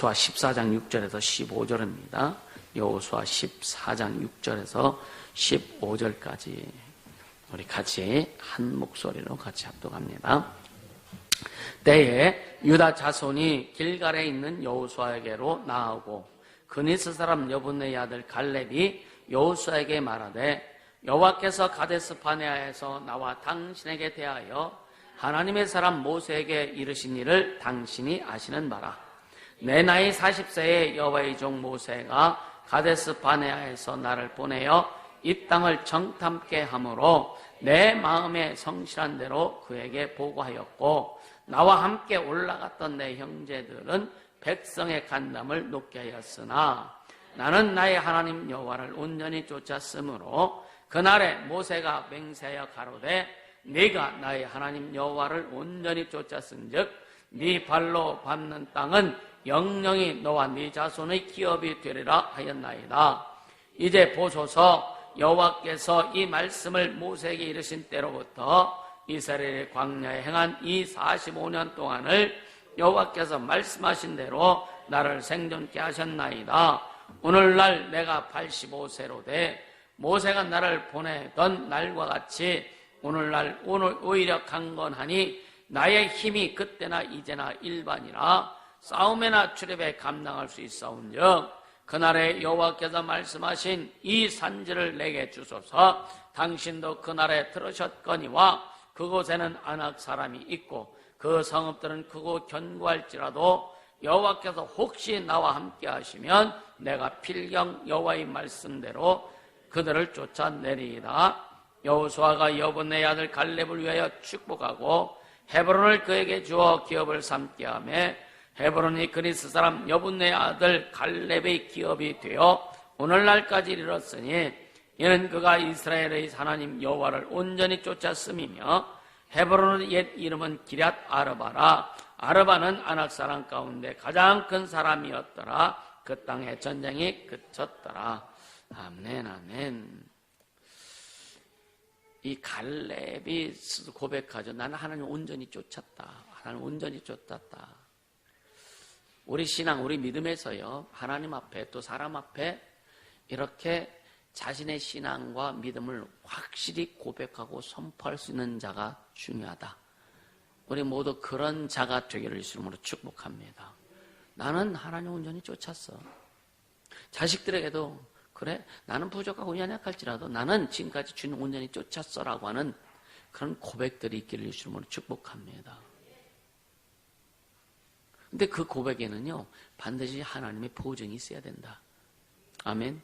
여호수아 14장 6절에서 15절입니다. 여호수아 14장 6절에서 15절까지 우리 같이 한 목소리로 같이 합독합니다. 때에 유다 자손이 길갈에 있는 여호수아에게로 나아오고 그니스 사람 여분의 아들 갈렙이 여호수아에게 말하되 여호와께서 가데스 바네아에서 나와 당신에게 대하여 하나님의 사람 모세에게 이르신 일을 당신이 아시는 바라. 내 나이 40세에 여호와의 종 모세가 가데스 바네아에서 나를 보내어 이 땅을 정탐케 함으로 내 마음에 성실한 대로 그에게 보고하였고 나와 함께 올라갔던 내 형제들은 백성의 간담을 높게 하였으나 나는 나의 하나님 여호와를 온전히 쫓았으므로 그날에 모세가 맹세하여 가로되 네가 나의 하나님 여호와를 온전히 쫓았은즉 네 발로 밟는 땅은 영영이 너와 네 자손의 기업이 되리라 하였나이다. 이제 보소서 여호와께서 이 말씀을 모세에게 이르신 때로부터 이스라엘의 광야에 행한 이 45년 동안을 여호와께서 말씀하신 대로 나를 생존케 하셨나이다. 오늘날 내가 85세로 돼 모세가 나를 보내던 날과 같이 오늘 오히려 강건하니 나의 힘이 그때나 이제나 일반이라 싸움에나 출입에 감당할 수 있사온즉 그날에 여호와께서 말씀하신 이 산지를 내게 주소서. 당신도 그날에 들으셨거니와 그곳에는 아낙 사람이 있고 그 성읍들은 크고 견고할지라도 여호와께서 혹시 나와 함께 하시면 내가 필경 여호와의 말씀대로 그들을 쫓아내리이다. 여호수아가 여분의 아들 갈렙을 위하여 축복하고 헤브론을 그에게 주어 기업을 삼게 하며 헤브론이 그리스 사람 여분의 아들 갈렙의 기업이 되어 오늘날까지 이르렀으니 이는 그가 이스라엘의 하나님 여호와를 온전히 쫓았음이며 헤브론의 옛 이름은 기럇 아르바라. 아르바는 아낙 사람 가운데 가장 큰 사람이었더라. 그 땅에 전쟁이 그쳤더라. 아멘 아멘. 이 갈렙이 고백하죠. 나는 하나님 온전히 쫓았다. 하나님 온전히 쫓았다. 우리 신앙, 우리 믿음에서요, 하나님 앞에 또 사람 앞에 이렇게 자신의 신앙과 믿음을 확실히 고백하고 선포할 수 있는 자가 중요하다. 우리 모두 그런 자가 되기를 주님으로 축복합니다. 나는 하나님 온전히 쫓았어. 자식들에게도 그래, 나는 부족하고 연약할지라도 나는 지금까지 주님 온전히 쫓았어라고 하는 그런 고백들이 있기를 주님으로 축복합니다. 근데 그 고백에는요, 반드시 하나님의 보증이 있어야 된다. 아멘.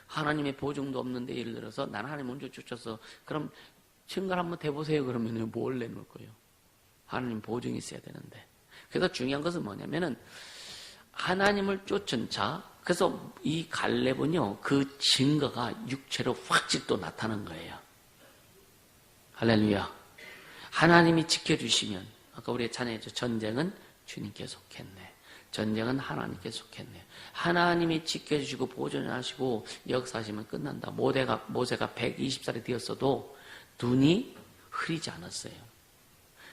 하나님의 보증도 없는데 예를 들어서 나는 하나님 온전히 쫓았어. 그럼 증거를 한번 대보세요. 그러면 뭘 내놓을 거예요? 하나님 보증이 있어야 되는데. 그래서 중요한 것은 뭐냐면은 하나님을 쫓은 자, 그래서 이 갈렙은요, 그 증거가 육체로 확실히 또 나타난 거예요. 할렐루야. 하나님이 지켜주시면, 아까 우리 찬양했죠. 전쟁은 주님께 속했네. 전쟁은 하나님께 속했네. 하나님이 지켜주시고 보존하시고 역사하시면 끝난다. 모세가 120살이 되었어도 눈이 흐리지 않았어요.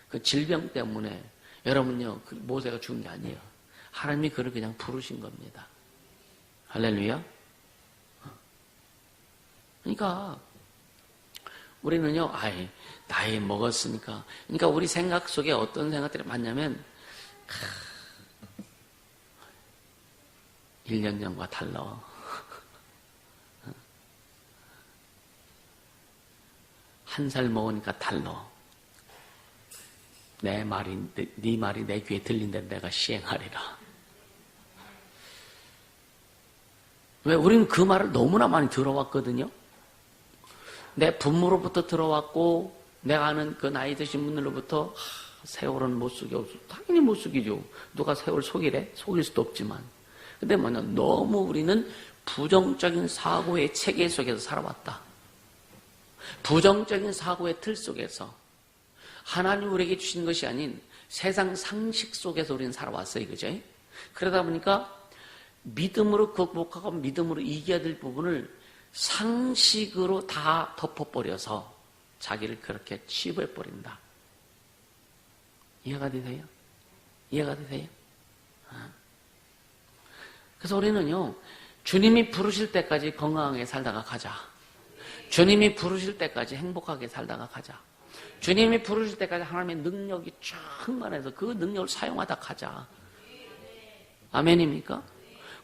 그 질병 때문에 여러분요, 모세가 죽은 게 아니에요. 하나님이 그를 그냥 부르신 겁니다. 할렐루야. 그러니까 우리는요, 나이 먹었으니까. 그러니까 우리 생각 속에 어떤 생각들이 많냐면 1년 전과 달라. 한 살 먹으니까 달라. 네 말이 내 귀에 들린 대로 내가 시행하리라. 왜? 우리는 그 말을 너무나 많이 들어왔거든요. 내 부모로부터 들어왔고 내가 아는 그 나이 드신 분들로부터 세월은 못 속여. 당연히 못 속이죠. 누가 세월 속이래? 속일 수도 없지만. 근데 너무 우리는 부정적인 사고의 체계 속에서 살아왔다. 부정적인 사고의 틀 속에서 하나님 우리에게 주신 것이 아닌 세상 상식 속에서 우리는 살아왔어요. 그죠? 그러다 보니까 믿음으로 극복하고 믿음으로 이겨야 될 부분을 상식으로 다 덮어버려서 자기를 그렇게 치부해버린다. 이해가 되세요? 이해가 되세요? 그래서 우리는요, 주님이 부르실 때까지 건강하게 살다가 가자. 주님이 부르실 때까지 행복하게 살다가 가자. 주님이 부르실 때까지 하나님의 능력이 충만해서 그 능력을 사용하다 가자. 아멘입니까?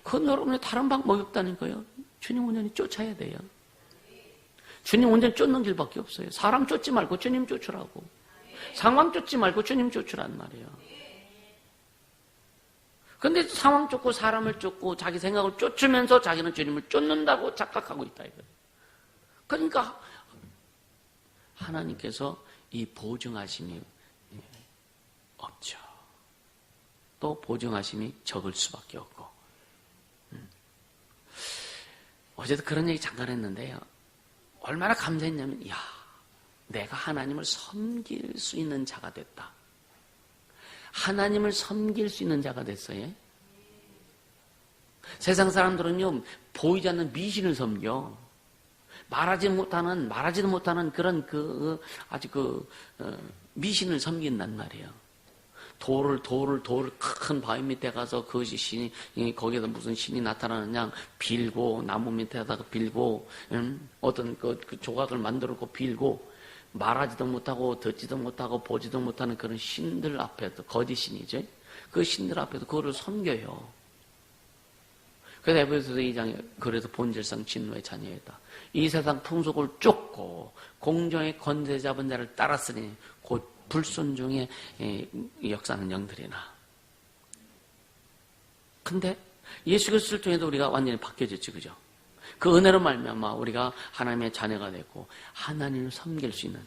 그건 여러분의 다른 방법이 없다니까요. 주님 온전히 쫓아야 돼요. 주님 온전히 쫓는 길밖에 없어요. 사람 쫓지 말고 주님 쫓으라고. 상황 쫓지 말고 주님 쫓으란 말이에요. 근데 상황 쫓고 사람을 쫓고 자기 생각을 쫓으면서 자기는 주님을 쫓는다고 착각하고 있다 이거예요. 그러니까 하나님께서 이 보증하심이 없죠. 또 보증하심이 적을 수밖에 없고. 어제도 그런 얘기 잠깐 했는데요. 얼마나 감사했냐면, 야, 내가 하나님을 섬길 수 있는 자가 됐다. 하나님을 섬길 수 있는 자가 됐어요. 세상 사람들은요, 보이지 않는 미신을 섬겨. 말하지도 못하는 그런 미신을 섬긴단 말이에요. 돌을 큰 바위 밑에 가서 그것이 신이, 거기에서 무슨 신이 나타나느냐 빌고, 나무 밑에다가 빌고, 어떤 그 조각을 만들고 빌고, 말하지도 못하고, 듣지도 못하고, 보지도 못하는 그런 신들 앞에서, 거짓신이죠. 그 신들 앞에서 그거를 섬겨요. 그래서 에베소서 2장에 그래서 본질상 진노의 자녀이다. 이 세상 풍속을 쫓고 공정의 권세 잡은 자를 따랐으니 곧 불순종의 역사는 영들이나. 근데 예수 그리스도를 통해서 우리가 완전히 바뀌어졌지, 그죠? 그 은혜로 말미암아 우리가 하나님의 자녀가 됐고 하나님을 섬길 수 있는.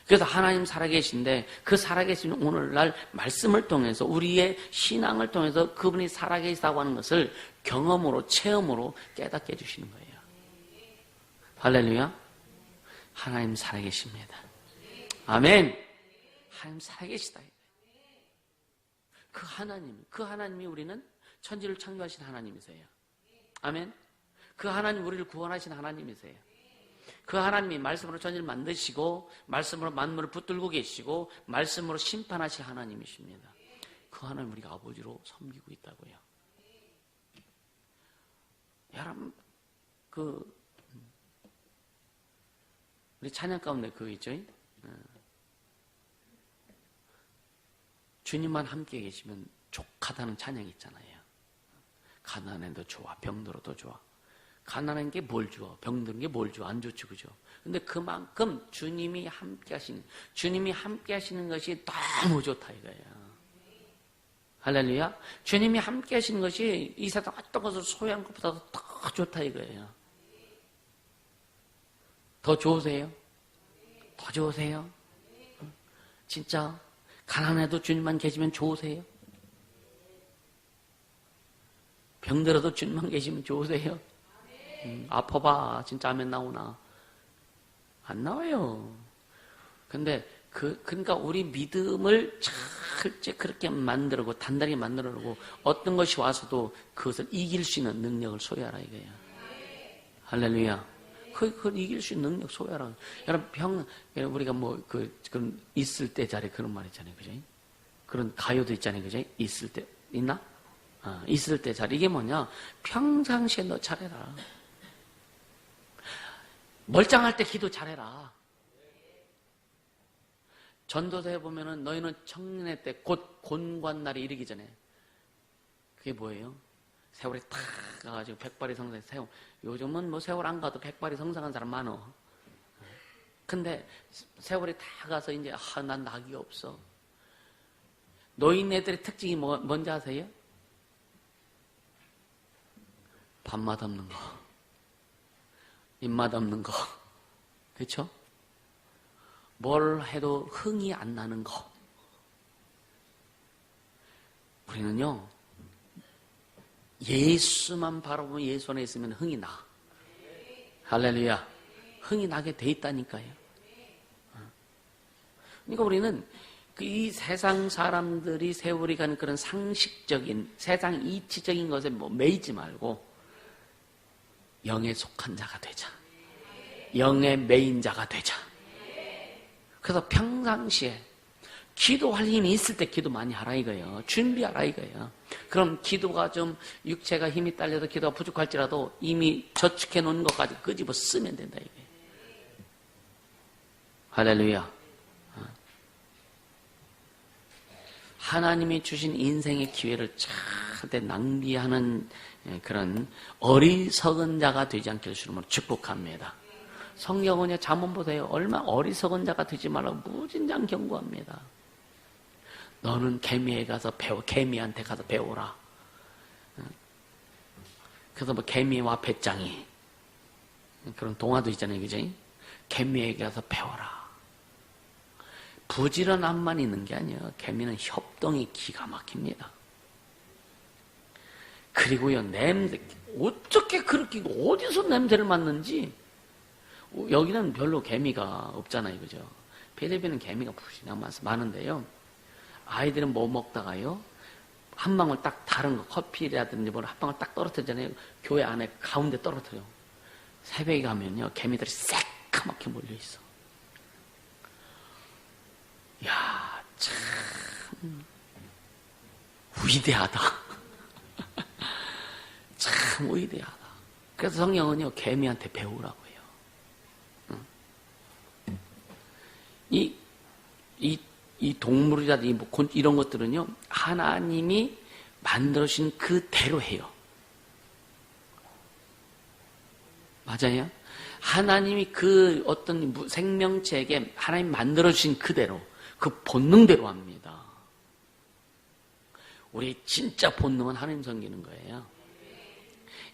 그래서 하나님 살아계신데 그 살아계신 오늘날 말씀을 통해서 우리의 신앙을 통해서 그분이 살아계시다고 하는 것을 경험으로 체험으로 깨닫게 해주시는 거예요. 할렐루야. 하나님 살아계십니다. 아멘. 하나님 살아계시다. 그 하나님이 우리는 천지를 창조하신 하나님이세요. 아멘. 그 하나님 우리를 구원하신 하나님이세요. 그 하나님이 말씀으로 천지를 만드시고 말씀으로 만물을 붙들고 계시고 말씀으로 심판하실 하나님이십니다. 그 하나님 우리가 아버지로 섬기고 있다고요. 여러분 우리 찬양 가운데 그거 있죠? 주님만 함께 계시면 족하다는 찬양이 있잖아요. 가난해도 좋아, 병들어도 좋아. 가난한 게 뭘 좋아, 병든 게 뭘 좋아, 안 좋죠, 그죠? 근데 그만큼 주님이 함께 하시는 것이 너무 좋다 이거예요. 할렐루야. 주님이 함께 하시는 것이 이 세상 어떤 것을 소유한 것보다도 더 좋다 이거예요. 더 좋으세요? 더 좋으세요? 진짜 가난해도 주님만 계시면 좋으세요? 병들어도 주님만 계시면 좋으세요? 아파봐. 진짜 아멘 나오나? 안 나와요. 근데 그러니까 우리 믿음을 철저히 그렇게 만들고 단단히 만들어놓고 어떤 것이 와서도 그것을 이길 수 있는 능력을 소유하라 이거예요. 할렐루야. 그걸 이길 수 있는 능력 소유하라. 여러분 우리가 그런 있을 때 자리 그런 말 있잖아요, 그죠? 그런 가요도 있잖아요, 그죠? 있을 때 있나? 있을 때 자리 이게 뭐냐? 평상시에 너 잘해라. 멀쩡할 때 기도 잘해라. 전도서에 보면은 너희는 청년의 때 곧 곤관날이 이르기 전에 그게 뭐예요? 세월이 탁 가가지고 백발이 성장해 세월. 요즘은 뭐 세월 안 가도 백발이 성장한 사람 많어. 근데 세월이 다 가서 이제 난 낙이 없어. 노인네들의 특징이 뭔지 아세요? 밥맛 없는 거, 입맛 없는 거, 그렇죠? 뭘 해도 흥이 안 나는 거. 우리는요, 예수만 바라보면 예수 안에 있으면 흥이 나. 할렐루야. 흥이 나게 돼 있다니까요. 그러니까 우리는 이 세상 사람들이 세월이 가는 그런 상식적인, 세상 이치적인 것에 매이지 말고 영에 속한 자가 되자. 영에 매인 자가 되자. 그래서 평상시에 기도할 힘이 있을 때 기도 많이 하라 이거예요. 준비하라 이거예요. 그럼 기도가 좀 육체가 힘이 딸려서 기도가 부족할지라도 이미 저축해 놓은 것까지 끄집어 쓰면 된다 이게. 할렐루야. 하나님이 주신 인생의 기회를 절대 낭비하는 그런 어리석은 자가 되지 않기를 주님으로 축복합니다. 성경은요, 잠언 보세요. 얼마나 어리석은 자가 되지 말라고 무진장 경고합니다. 너는 개미에 가서 개미한테 가서 배워라. 그래서 뭐 개미와 배짱이 그런 동화도 있잖아요, 그죠? 개미에 가서 배워라. 부지런함만 있는 게 아니에요. 개미는 협동이 기가 막힙니다. 그리고요, 냄새, 어떻게 그렇게, 어디서 냄새를 맡는지, 여기는 별로 개미가 없잖아요, 그죠? 필리핀은 개미가 부시나 많은데요. 아이들은 뭐 먹다가요, 한 방울 딱 다른 거, 커피라든지 뭐 한 방울 딱 떨어뜨리잖아요. 교회 안에 가운데 떨어뜨려요. 새벽에 가면요, 개미들이 새까맣게 몰려있어. 야, 참 위대하다. 참 위대하다. 그래서 성경은요, 개미한테 배우라고 해요. 이 동물이라든지 이런 것들은요, 하나님이 만들어주신 그대로 해요. 맞아요? 하나님이 그 어떤 생명체에게 하나님 만들어주신 그대로, 그 본능대로 합니다. 우리 진짜 본능은 하나님 섬기는 거예요.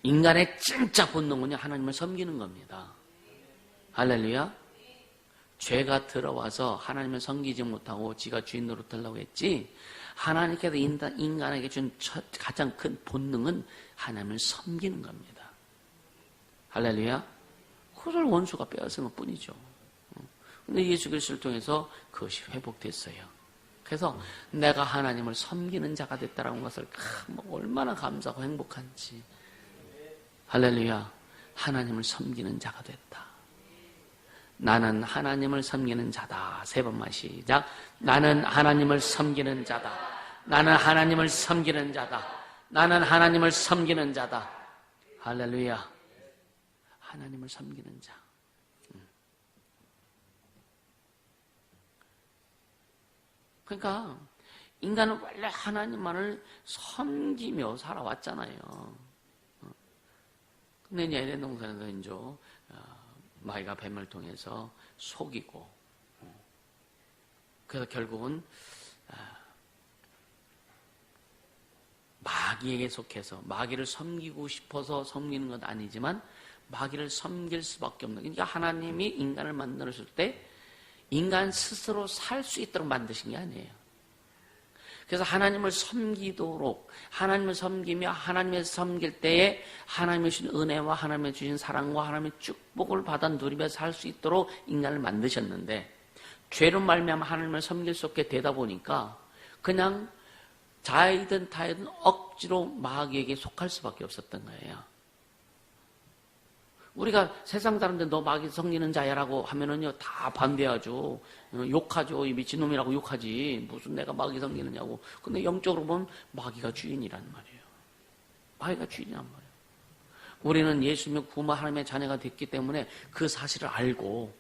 인간의 진짜 본능은요, 하나님을 섬기는 겁니다. 할렐루야. 죄가 들어와서 하나님을 섬기지 못하고 지가 주인 노릇하려고 했지, 하나님께서 인간에게 준 가장 큰 본능은 하나님을 섬기는 겁니다. 할렐루야. 그걸 원수가 빼앗은 것 뿐이죠. 근데 예수 그리스도를 통해서 그것이 회복됐어요. 그래서 내가 하나님을 섬기는 자가 됐다는 것을 얼마나 감사하고 행복한지. 할렐루야. 하나님을 섬기는 자가 됐다. 나는 하나님을 섬기는 자다. 세 번만 시작. 나는 하나님을 섬기는 자다. 나는 하나님을 섬기는 자다. 나는 하나님을 섬기는 자다. 할렐루야. 하나님을 섬기는 자. 그러니까 인간은 원래 하나님만을 섬기며 살아왔잖아요. 근데 이제 에덴 동산에서 이제 마귀가 뱀을 통해서 속이고, 그래서 결국은 마귀에게 속해서 마귀를 섬기고 싶어서 섬기는 건 아니지만 마귀를 섬길 수밖에 없는. 그러니까 하나님이 인간을 만들었을 때 인간 스스로 살 수 있도록 만드신 게 아니에요. 그래서 하나님을 섬기도록, 하나님을 섬기며 하나님을 섬길 때에 하나님의 주신 은혜와 하나님의 주신 사랑과 하나님의 축복을 받아 누리며 살 수 있도록 인간을 만드셨는데, 죄로 말미암아 하나님을 섬길 수 없게 되다 보니까 그냥 자이든 타이든 억지로 마귀에게 속할 수밖에 없었던 거예요. 우리가 세상 사람들 너 마귀 섬기는 자야라고 하면은요, 다 반대하죠. 욕하죠. 이 미친놈이라고 욕하지. 무슨 내가 마귀 섬기느냐고. 근데 영적으로 보면 마귀가 주인이란 말이에요. 마귀가 주인이란 말이에요. 우리는 예수님의 부모 하나님의 자녀가 됐기 때문에 그 사실을 알고,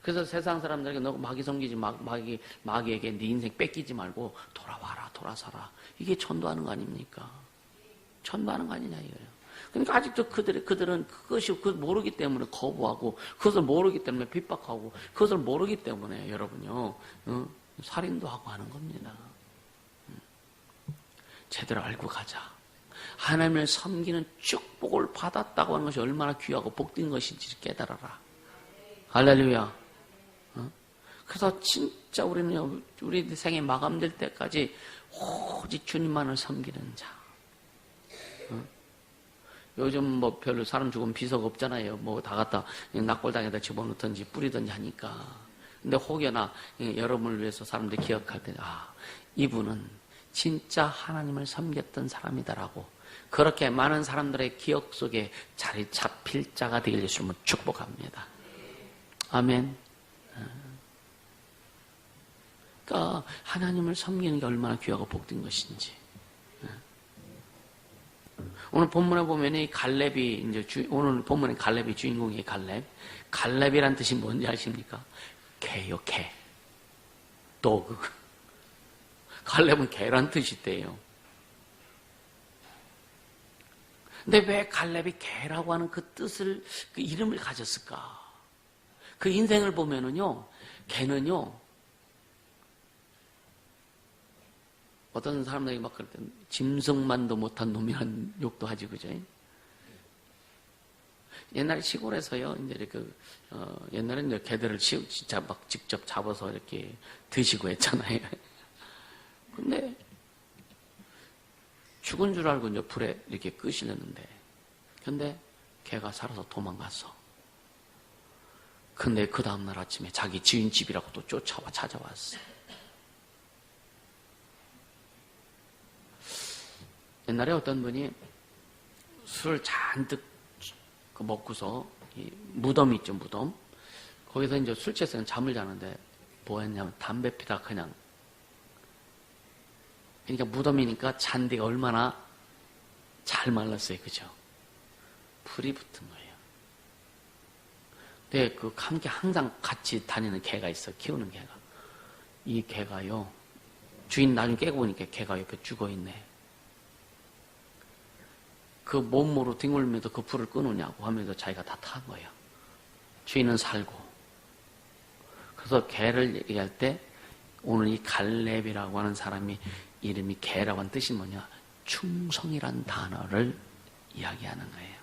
그래서 세상 사람들에게 너 마귀 섬기지, 마귀에게 네 인생 뺏기지 말고 돌아와라, 돌아서라. 이게 전도하는 거 아닙니까? 전도하는 거 아니냐 이거예요. 그러니까 아직도 그들은 그것이 모르기 때문에 거부하고, 그것을 모르기 때문에 핍박하고, 그것을 모르기 때문에 여러분요, 살인도 하고 하는 겁니다. 제대로 알고 가자. 하나님을 섬기는 축복을 받았다고 하는 것이 얼마나 귀하고 복된 것인지 깨달아라. 할렐루야. 그래서 진짜 우리는 우리 생에 마감될 때까지 오직 주님만을 섬기는 자. 요즘 뭐 별로 사람 죽으면 비석 없잖아요. 뭐 다 갖다 낙골당에다 집어넣든지 뿌리든지 하니까. 근데 혹여나 여러분을 위해서 사람들이 기억할 때, 이분은 진짜 하나님을 섬겼던 사람이다라고, 그렇게 많은 사람들의 기억 속에 자리 잡힐 자가 되길 예수님은 축복합니다. 아멘. 그러니까 하나님을 섬기는 게 얼마나 귀하고 복된 것인지. 오늘 본문에 보면 이 갈렙이 오늘 본문에 갈렙이 주인공이에요. 갈렙이란 뜻이 뭔지 아십니까? 개요, 개. 도그. 갈렙은 개란 뜻이 있대요. 근데 왜 갈렙이 개라고 하는 그 뜻을, 그 이름을 가졌을까? 그 인생을 보면은요, 개는요, 어떤 사람들이 막 그럴 때 짐승만도 못한 놈이라는 욕도 하지, 그죠? 옛날에 시골에서요, 이제 옛날에 이제 개들을 진짜 막 직접 잡아서 이렇게 드시고 했잖아요. 근데 죽은 줄 알고 이제 불에 이렇게 끄시려는데, 근데 개가 살아서 도망갔어. 근데 그 다음날 아침에 자기 지인 집이라고 또 쫓아와 찾아왔어. 옛날에 어떤 분이 술을 잔뜩 먹고서 무덤이 있죠, 무덤. 거기서 이제 술 취해서 잠을 자는데 뭐 했냐면 담배 피다 그냥. 그러니까 무덤이니까 잔디가 얼마나 잘 말랐어요, 그죠? 불이 붙은 거예요. 근데 그 함께 항상 같이 다니는 개가 있어, 키우는 개가. 이 개가요, 주인 나중에 깨고 보니까 개가 옆에 죽어있네. 그 몸으로 뒹굴면서 그 불을 끄느냐고 하면서 자기가 다 탄 거예요. 주인은 살고. 그래서 개를 얘기할 때 오늘 이 갈렙이라고 하는 사람이 이름이 개라고 하는 뜻이 뭐냐? 충성이란 단어를 이야기하는 거예요.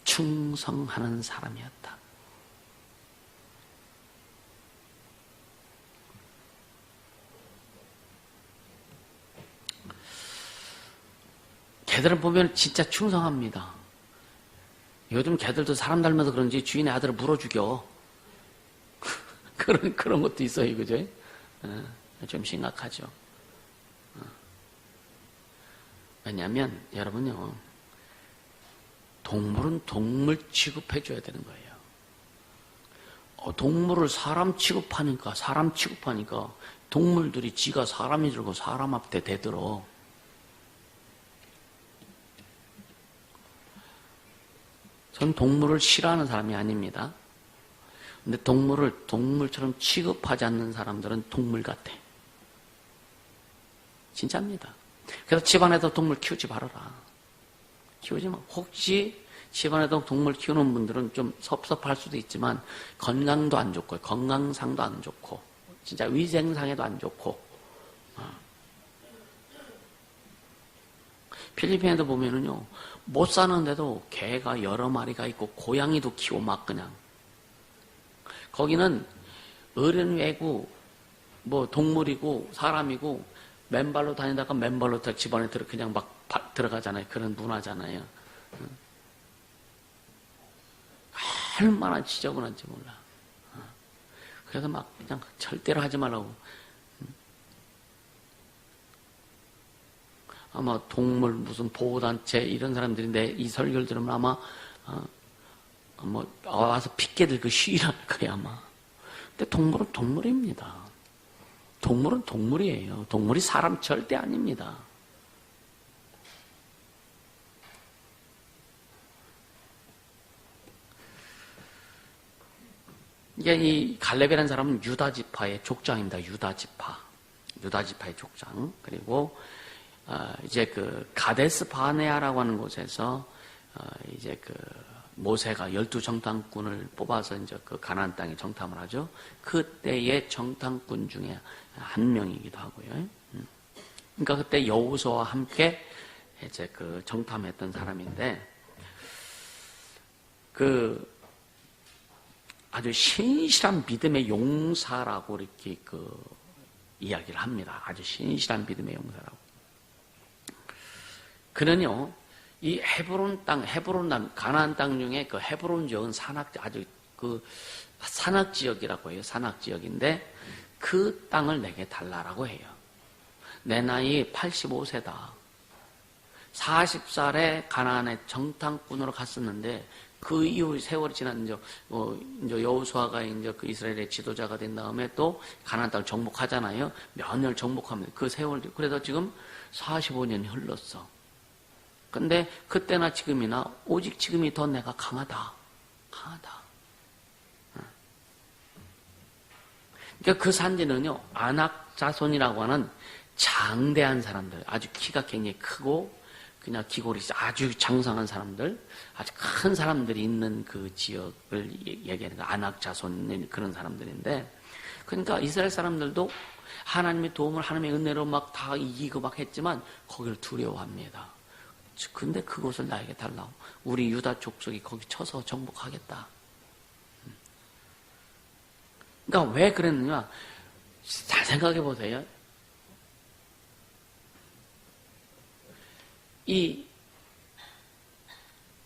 충성하는 사람이었다. 개들을 보면 진짜 충성합니다. 요즘 개들도 사람 닮아서 그런지 주인의 아들을 물어 죽여. 그런 것도 있어요, 그죠? 좀 심각하죠. 왜냐하면 여러분요, 동물은 동물 취급해줘야 되는 거예요. 동물을 사람 취급하니까 동물들이 지가 사람이 들고 사람 앞에 대들어. 전 동물을 싫어하는 사람이 아닙니다. 근데 동물을 동물처럼 취급하지 않는 사람들은 동물 같아. 진짜입니다. 그래서 집안에서 동물 키우지 말아라. 키우지 마. 혹시 집안에서 동물 키우는 분들은 좀 섭섭할 수도 있지만 건강도 안 좋고 건강상도 안 좋고 진짜 위생상에도 안 좋고. 필리핀에도 보면은요, 못 사는데도 개가 여러 마리가 있고 고양이도 키워 막 그냥. 거기는 어른 외고 뭐 동물이고 사람이고 맨발로 다니다가 맨발로 집안에 그냥 막 들어가잖아요. 그런 문화잖아요. 얼마나 지저분한지 몰라. 그래서 막 그냥 절대로 하지 말라고. 아마 동물 무슨 보호단체 이런 사람들인데 이 설교를 들으면 아마 뭐 와서 핏개 들고 쉬이랄 거야 아마. 근데 동물은 동물입니다. 동물은 동물이에요. 동물이 사람 절대 아닙니다. 이게 이 갈렙이라는 사람은 유다 지파의 족장입니다. 유다 지파의 족장. 그리고 이제 그 가데스 바네아라고 하는 곳에서 이제 그 모세가 12정탐꾼을 뽑아서 이제 그 가나안 땅에 정탐을 하죠. 그때의 정탐꾼 중에 한 명이기도 하고요. 그러니까 그때 여호수아와 함께 이제 그 정탐했던 사람인데 그 아주 신실한 믿음의 용사라고 이렇게 그 이야기를 합니다. 아주 신실한 믿음의 용사라고. 그는요, 이 헤브론 땅, 가나안 땅 중에 그 헤브론 지역은 아주 그 산악 지역이라고 해요. 산악 지역인데 그 땅을 내게 달라라고 해요. 내 나이 85세다. 40살에 가나안에 정탐꾼으로 갔었는데 그 이후 세월이 지난 이제 여호수아가 이제 그 이스라엘의 지도자가 된 다음에 또 가나안 땅을 정복하잖아요. 몇 년을 정복합니다. 그 세월 그래서 지금 45년이 흘렀어. 근데 그때나 지금이나 오직 지금이 더 내가 강하다. 그러니까 그 산지는요, 안악 자손이라고 하는 장대한 사람들, 아주 키가 굉장히 크고 그냥 기골이 아주 장성한 사람들, 아주 큰 사람들이 있는 그 지역을 얘기하는 거, 안악 자손 그런 사람들인데, 그러니까 이스라엘 사람들도 하나님의 도움을 하나님의 은혜로 막 다 이기고 막 했지만 거기를 두려워합니다. 근데 그곳을 나에게 달라고. 우리 유다 족속이 거기 쳐서 정복하겠다. 그러니까 왜 그랬느냐? 잘 생각해 보세요. 이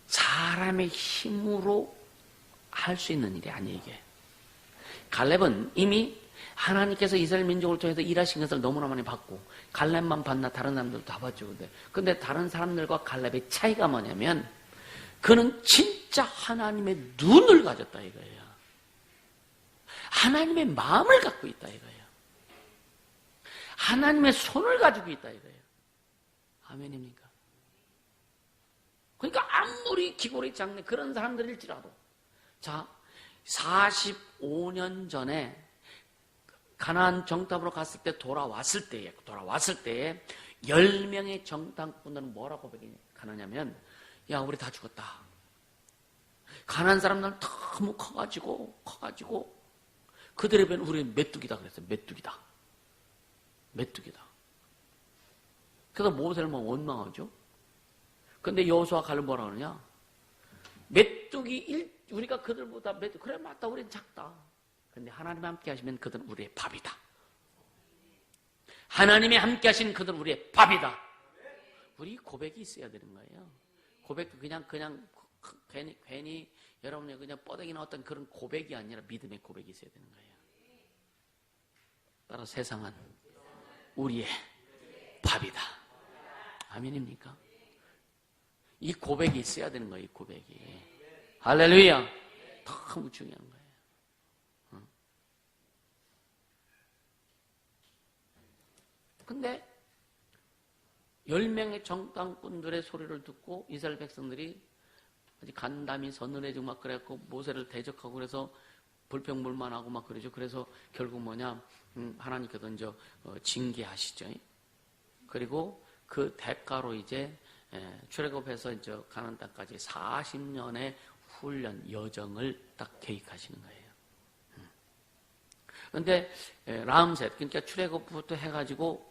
사람의 힘으로 할 수 있는 일이 아니에요, 이게. 갈렙은 이미 하나님께서 이스라엘 민족을 통해서 일하신 것을 너무나 많이 봤고, 갈렙만 봤나 다른 사람들도 다 봤죠. 근데 다른 사람들과 갈렙의 차이가 뭐냐면, 그는 진짜 하나님의 눈을 가졌다 이거예요. 하나님의 마음을 갖고 있다 이거예요. 하나님의 손을 가지고 있다 이거예요. 아멘입니까? 그러니까 아무리 기골이 작네 그런 사람들일지라도, 자, 45년 전에 가나안 정탐으로 갔을 때 돌아왔을 때에 10명의 정탐꾼들은 뭐라고 가느냐면, 야, 우리 다 죽었다. 가나안 사람들은 너무 커가지고 그들에 비하면 우리는 메뚜기다 그랬어요. 메뚜기다. 그래서 모세를 막 원망하죠. 근데 여호수아 갈렙 뭐라 그러냐? 우리가 그들보다 그래 맞다, 우리는 작다. 근데 하나님 함께 하시면 그들은 우리의 밥이다. 하나님이 함께 하시는 그들은 우리의 밥이다. 우리 고백이 있어야 되는 거예요. 고백도 그냥 괜히 여러분의 그냥 뻐대기나 어떤 그런 고백이 아니라 믿음의 고백이 있어야 되는 거예요. 따라 세상은 우리의 밥이다. 아멘입니까? 이 고백이 있어야 되는 거예요, 이 고백이. 할렐루야! 너무 중요한 거예요. 근데 10명의 정탐꾼들의 소리를 듣고 이스라엘 백성들이 아주 간담이 서늘해지고 막 그래갖고 모세를 대적하고 그래서 불평불만하고 막 그러죠. 그래서 결국 뭐냐, 하나님께서 이제 징계하시죠. 그리고 그 대가로 이제 출애굽해서 이제 가나안 땅까지 40년의 훈련 여정을 딱 계획하시는 거예요. 그런데 라암셋, 그러니까 출애굽부터 해가지고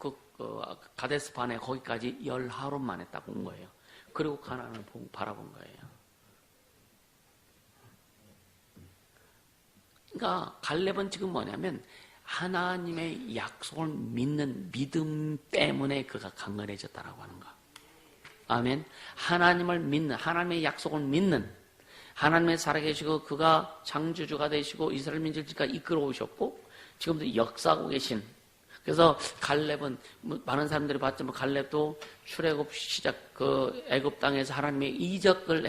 가데스 바네 거기까지 10하루 만에 딱 온 거예요. 그리고 가나안을 바라본 거예요. 그러니까 갈렙은 지금 뭐냐면 하나님의 약속을 믿는 믿음 때문에 그가 강건해졌다라고 하는 거. 아멘. 하나님을 믿는, 하나님의 약속을 믿는, 하나님의 살아계시고 그가 창조주가 되시고 이스라엘 민족을 지금까지 이끌어 오셨고 지금도 역사하고 계신. 그래서 갈렙은 많은 사람들이 봤지만 갈렙도 출애굽 시작 애굽 땅에서 하나님의 이적을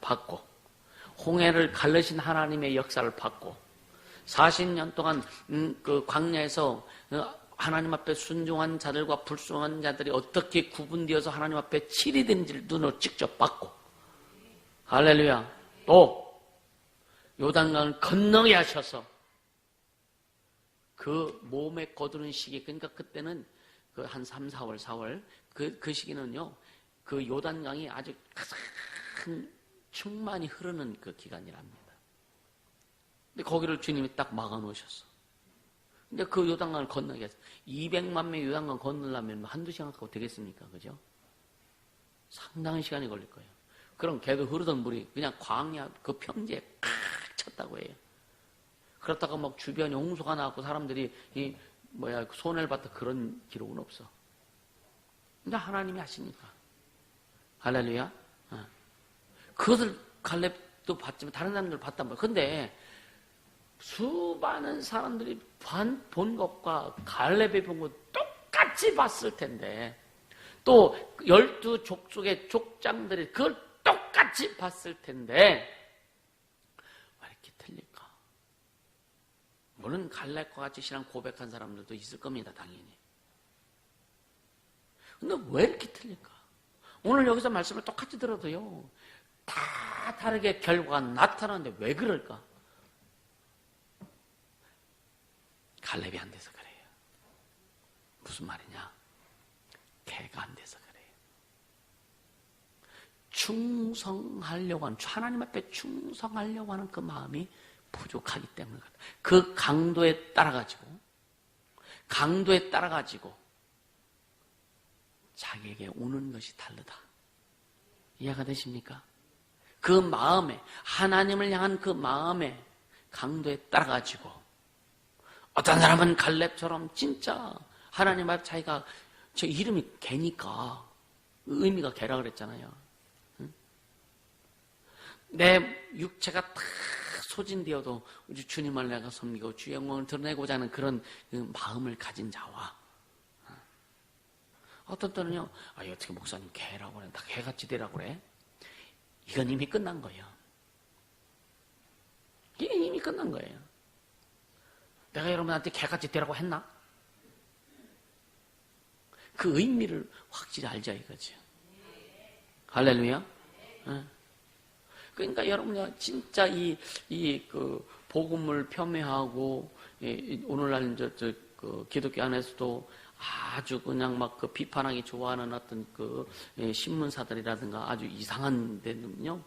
받고 홍해를 갈르신 하나님의 역사를 받고 40년 동안 그 광야에서 하나님 앞에 순종한 자들과 불순종한 자들이 어떻게 구분되어서 하나님 앞에 칠이 되는지를 눈으로 직접 봤고, 할렐루야. 또 요단강을 건너게 하셔서 그 몸에 거두는 시기, 그러니까 그때는 그 한 3, 4월 그 시기는요, 그 요단강이 아주 가장 충만히 흐르는 그 기간이랍니다. 근데 거기를 주님이 딱 막아놓으셨어. 근데 그 요단강을 건너게 해서 200만 명의 요단강 건너려면 한두 시간 갖고 되겠습니까? 그죠? 상당한 시간이 걸릴 거예요. 그럼 걔도 흐르던 물이 그냥 광야 그 평지에 칵 찼다고 해요. 그렇다가 막 주변에 홍수가 나고 사람들이 손해를 봤다 그런 기록은 없어. 근데 하나님이 하시니까. 할렐루야. 그것을 갈렙도 봤지만 다른 사람들 봤단 말이야. 근데 수많은 사람들이 본 것과 갈렙이 본 것 똑같이 봤을 텐데, 또 12족속의 족장들이 그걸 똑같이 봤을 텐데 왜 이렇게 틀릴까? 물론 갈렙과 같이 신앙 고백한 사람들도 있을 겁니다, 당연히. 근데 왜 이렇게 틀릴까? 오늘 여기서 말씀을 똑같이 들어도요, 다 다르게 결과가 나타나는데 왜 그럴까? 갈렙이 안 돼서 그래요. 무슨 말이냐? 개가 안 돼서 그래요. 충성하려고 하는, 하나님 앞에 충성하려고 하는 그 마음이 부족하기 때문에 그 강도에 따라가지고 자기에게 오는 것이 다르다. 이해가 되십니까? 그 마음에, 하나님을 향한 그 마음에 강도에 따라가지고 어떤 사람은 갈렙처럼 진짜 하나님 앞에 자기가, 저 이름이 개니까 의미가 개라 그랬잖아요. 응? 내 육체가 다 소진되어도 주님을 내가 섬기고 주의 영광을 드러내고자 하는 그런 마음을 가진 자와, 어떤 때는요, 어떻게 목사님 개라고 그래? 다 개같이 되라고 그래? 이건 이미 끝난 거예요. 이게 이미 끝난 거예요. 내가 여러분한테 개같이 되라고 했나? 그 의미를 확실히 알자 이거죠. 할렐루야. 그러니까 여러분이 진짜 그 복음을 폄훼하고, 오늘날 그 기독교 안에서도 아주 그냥 막 그 비판하기 좋아하는 어떤 그 신문사들이라든가 아주 이상한 데는요,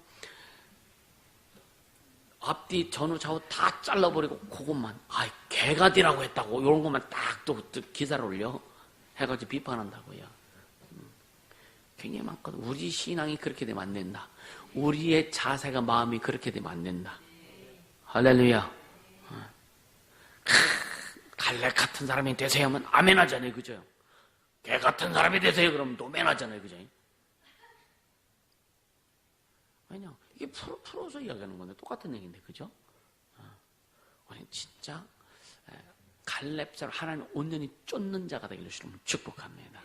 앞뒤 전후 좌우 다 잘라버리고 그것만 개가 되라고 했다고 이런 것만 딱 또 기사를 올려 해가지고 비판한다고요. 굉장히 많거든. 우리 신앙이 그렇게 되면 안 된다. 우리의 자세가 마음이 그렇게 되면 안 된다. 할렐루야. 갈렙 같은 사람이 되세요 하면 아멘 하잖아요. 그죠? 개 같은 사람이 되세요 그러면 노멘 하잖아요. 그죠? 왜냐? 이게 풀어서 이야기하는 건데 똑같은 얘기인데, 그죠? 우리는 진짜 갈렙처럼 하나님 온전히 쫓는 자가 되기를 주님 축복합니다.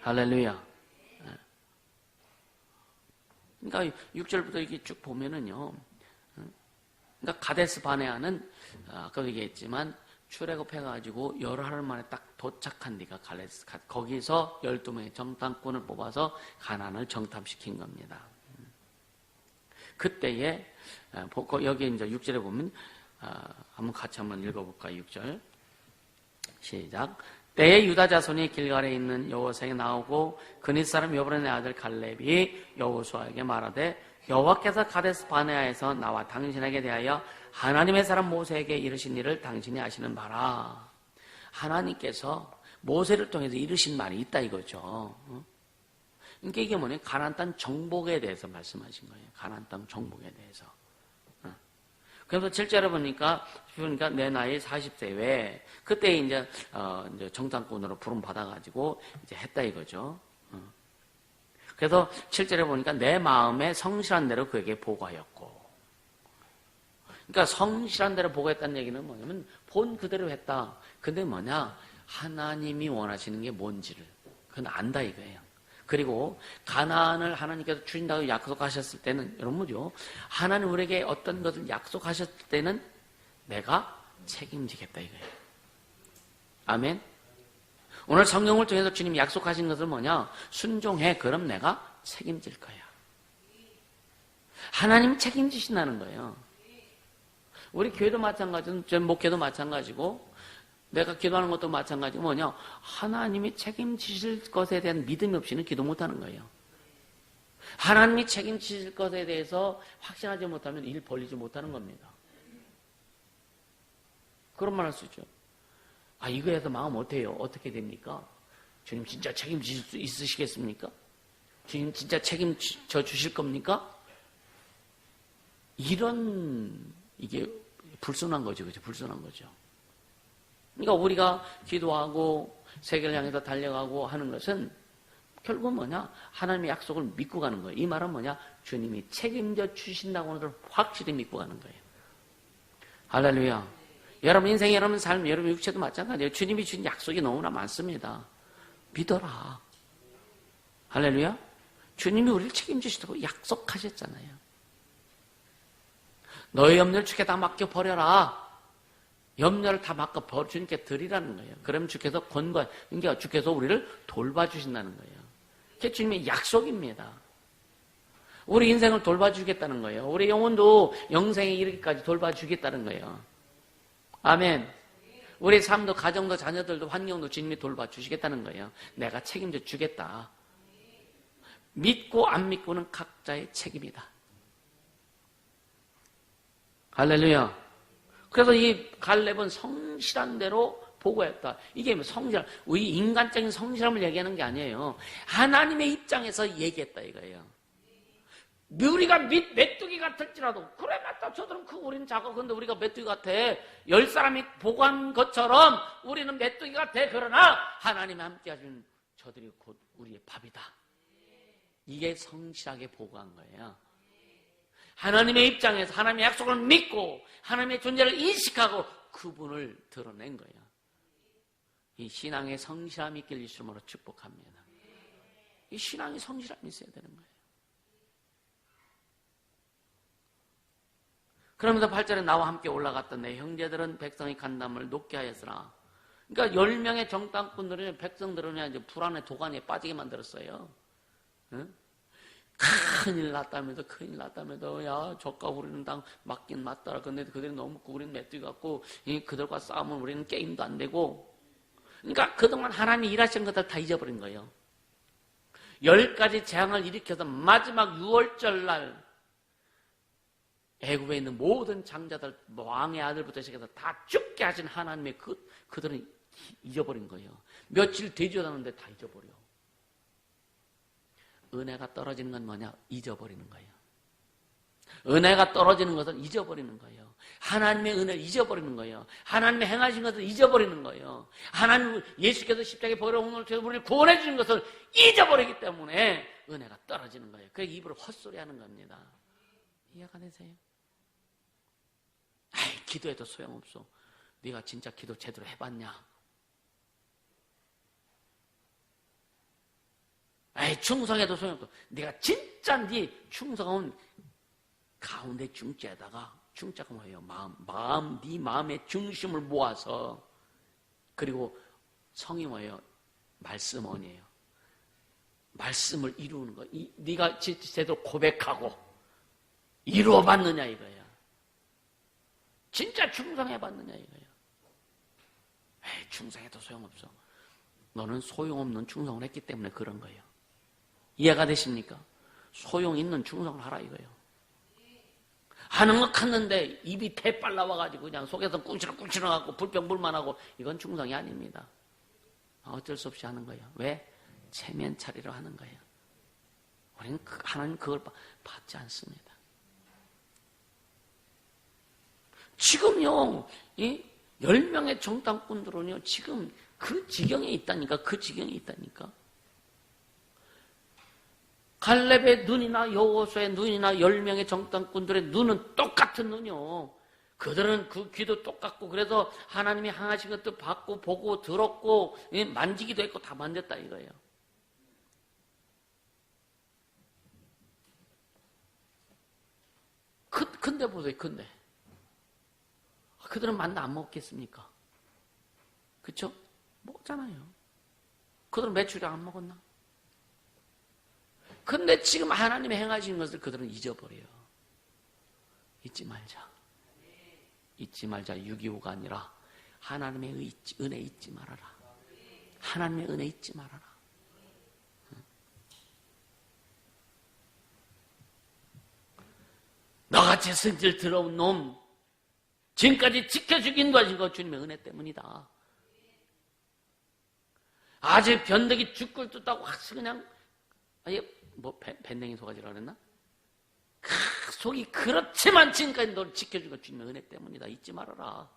할렐루야. 그러니까 6절부터 이렇게 쭉 보면은요, 그러니까 가데스 바네아는 아까도 얘기했지만 출애굽해가지고 열흘 만에 딱 도착한 데가 갈레스, 거기서 12명의 정탐꾼을 뽑아서 가나안을 정탐시킨 겁니다. 그때에 여기 이제 6절에 보면 한번 같이 한번 읽어볼까요? 6절 시작. 때에 유다 자손이 길갈에 있는 여호사에게 나오고 그닛 사람 여브론의 아들 갈렙이 여호수아에게 말하되 여호와께서 가데스 바네아에서 나와 당신에게 대하여 하나님의 사람 모세에게 이르신 일을 당신이 아시는 바라. 하나님께서 모세를 통해서 이르신 말이 있다 이거죠. 그러니까 이게 뭐냐? 가나안 땅 정복에 대해서 말씀하신 거예요. 가나안 땅 정복에 대해서. 그래서 7절에 보니까 내 나이 40세 외에 그때 이제 정탐꾼으로 부름 받아가지고 이제 했다 이거죠. 그래서 7절에 보니까 내 마음에 성실한 대로 그에게 보고하였고. 그러니까 성실한 대로 보고했다는 얘기는 뭐냐면 본 그대로 했다. 근데 뭐냐? 하나님이 원하시는 게 뭔지를 그건 안다 이거예요. 그리고 가나안을 하나님께서 주신다고 약속하셨을 때는 여러분요, 하나님 우리에게 어떤 것을 약속하셨을 때는 내가 책임지겠다 이거예요. 아멘. 오늘 성경을 통해서 주님이 약속하신 것은 뭐냐? 순종해. 그럼 내가 책임질 거야. 하나님 책임지신다는 거예요. 우리 교회도 마찬가지고 전 목회도 마찬가지고 내가 기도하는 것도 마찬가지고 뭐냐? 하나님이 책임지실 것에 대한 믿음이 없이는 기도 못하는 거예요. 하나님이 책임지실 것에 대해서 확신하지 못하면 일 벌리지 못하는 겁니다. 그런 말 할 수 있죠. 이거에서 마음 어때요? 어떻게 됩니까? 주님 진짜 책임지실 수 있으시겠습니까? 주님 진짜 책임져 주실 겁니까? 이게 불순한 거죠. 그죠? 불순한 거죠. 그러니까 우리가 기도하고 세계를 향해서 달려가고 하는 것은 결국은 뭐냐? 하나님의 약속을 믿고 가는 거예요. 이 말은 뭐냐? 주님이 책임져 주신다고 하는 걸 확실히 믿고 가는 거예요. 할렐루야. 여러분 인생, 여러분 삶, 여러분 육체도 마찬가지예요. 주님이 주신 약속이 너무나 많습니다. 믿어라. 할렐루야. 주님이 우리를 책임지시다고 약속하셨잖아요. 너의 염려를 주께 다 맡겨버려라. 염려를 다 맡겨 주님께 드리라는 거예요. 그럼 주께서 그러니까 주께서 우리를 돌봐주신다는 거예요. 그게 주님의 약속입니다. 우리 인생을 돌봐주겠다는 거예요. 우리 영혼도 영생에 이르기까지 돌봐주겠다는 거예요. 아멘. 우리 삶도 가정도 자녀들도 환경도 주님이 돌봐주시겠다는 거예요. 내가 책임져 주겠다. 믿고 안 믿고는 각자의 책임이다. 할렐루야. 그래서 이 갈렙은 성실한 대로 보고했다. 이게 성실함, 우리 인간적인 성실함을 얘기하는 게 아니에요. 하나님의 입장에서 얘기했다 이거예요. 우리가 메뚜기 같을지라도, 그래 맞다, 저들은 우리는 작아. 근데 우리가 메뚜기 같아. 10사람이 보고한 것처럼 우리는 메뚜기 같아. 그러나 하나님이 함께 하시면 저들이 곧 우리의 밥이다. 이게 성실하게 보고한 거예요. 하나님의 입장에서 하나님의 약속을 믿고 하나님의 존재를 인식하고 그분을 드러낸 거예요. 이 신앙의 성실함이 있길 예수님으로 축복합니다. 이 신앙의 성실함이 있어야 되는 거예요. 그러면서 8절에 나와 함께 올라갔던 내 형제들은 백성의 간담을 높게 하였으나, 그러니까 10명의 정탐꾼들은 백성들은 이제 불안에 도가니에 빠지게 만들었어요. 응? 큰일 났다면서 야 저가 우리는 당 맞긴 맞더라. 근데 그들이 너무 우리는 메뚜기 같고 그들과 싸우면 우리는 게임도 안 되고. 그러니까 그동안 하나님이 일하신 것들 다 잊어버린 거예요. 10가지 재앙을 일으켜서 마지막 6월절 날 애굽에 있는 모든 장자들, 왕의 아들부터 시작해서 다 죽게 하신 하나님의 그들은 잊어버린 거예요. 며칠 되지도 않았는데 다 잊어버려. 은혜가 떨어지는 건 뭐냐? 잊어버리는 거예요. 은혜가 떨어지는 것은 잊어버리는 거예요. 하나님의 은혜를 잊어버리는 거예요. 하나님의 행하신 것을 잊어버리는 거예요. 하나님, 예수께서 십자가에 보혈의 공로를 통해서 우리를 구원해 주신 것을 잊어버리기 때문에 은혜가 떨어지는 거예요. 그래서 입으로 헛소리하는 겁니다. 이해가 되세요? 아이, 기도해도 소용없어. 네가 진짜 기도 제대로 해봤냐? 아이, 충성해도 소용없어. 네가 진짜 네 충성은 가운데 중자에다가, 중자가 뭐예요? 네 마음의 중심을 모아서, 그리고 성이 뭐예요? 말씀원이에요. 말씀을 이루는 거. 네가 제대로 고백하고 이루어봤느냐 이거야. 진짜 충성해봤느냐 이거야. 에이, 충성해도 소용없어. 너는 소용없는 충성을 했기 때문에 그런 거예요. 이해가 되십니까? 소용 있는 충성을 하라 이거예요. 하는 것 같는데 입이 대빨 나와가지고 그냥 속에서 꿍시렁꿍시렁하고 불평불만하고, 이건 충성이 아닙니다. 어쩔 수 없이 하는 거예요. 왜? 체면 차리러 하는 거예요. 우리는 하나님 그걸 받지 않습니다. 지금요, 이 10명의 정탐꾼들은요, 지금 그 지경에 있다니까, 그 지경에 있다니까. 갈렙의 눈이나 여호수아의 눈이나 10명의 정탐꾼들의 눈은 똑같은 눈이요. 그들은 그 귀도 똑같고, 그래서 하나님이 향하신 것도 받고, 보고, 들었고, 만지기도 했고, 다 만졌다 이거예요. 근데 보세요, 근데. 그들은 만나 안 먹겠습니까? 그쵸? 먹잖아요. 그들은 메추리알 안 먹었나? 근데 지금 하나님이 행하신 것을 그들은 잊어버려요. 잊지 말자. 잊지 말자. 6.25가 아니라 하나님의 은혜 잊지 말아라. 하나님의 은혜 잊지 말아라. 너같이 성질 더러운 놈, 지금까지 지켜주기 인도하신 것 주님의 은혜 때문이다. 아직 변덕이 죽을 듯하고 그냥 밴댕이 속아지라 그랬나? 속이 그렇지만 지금까지 너를 지켜준 것 주님의 은혜 때문이다. 잊지 말아라.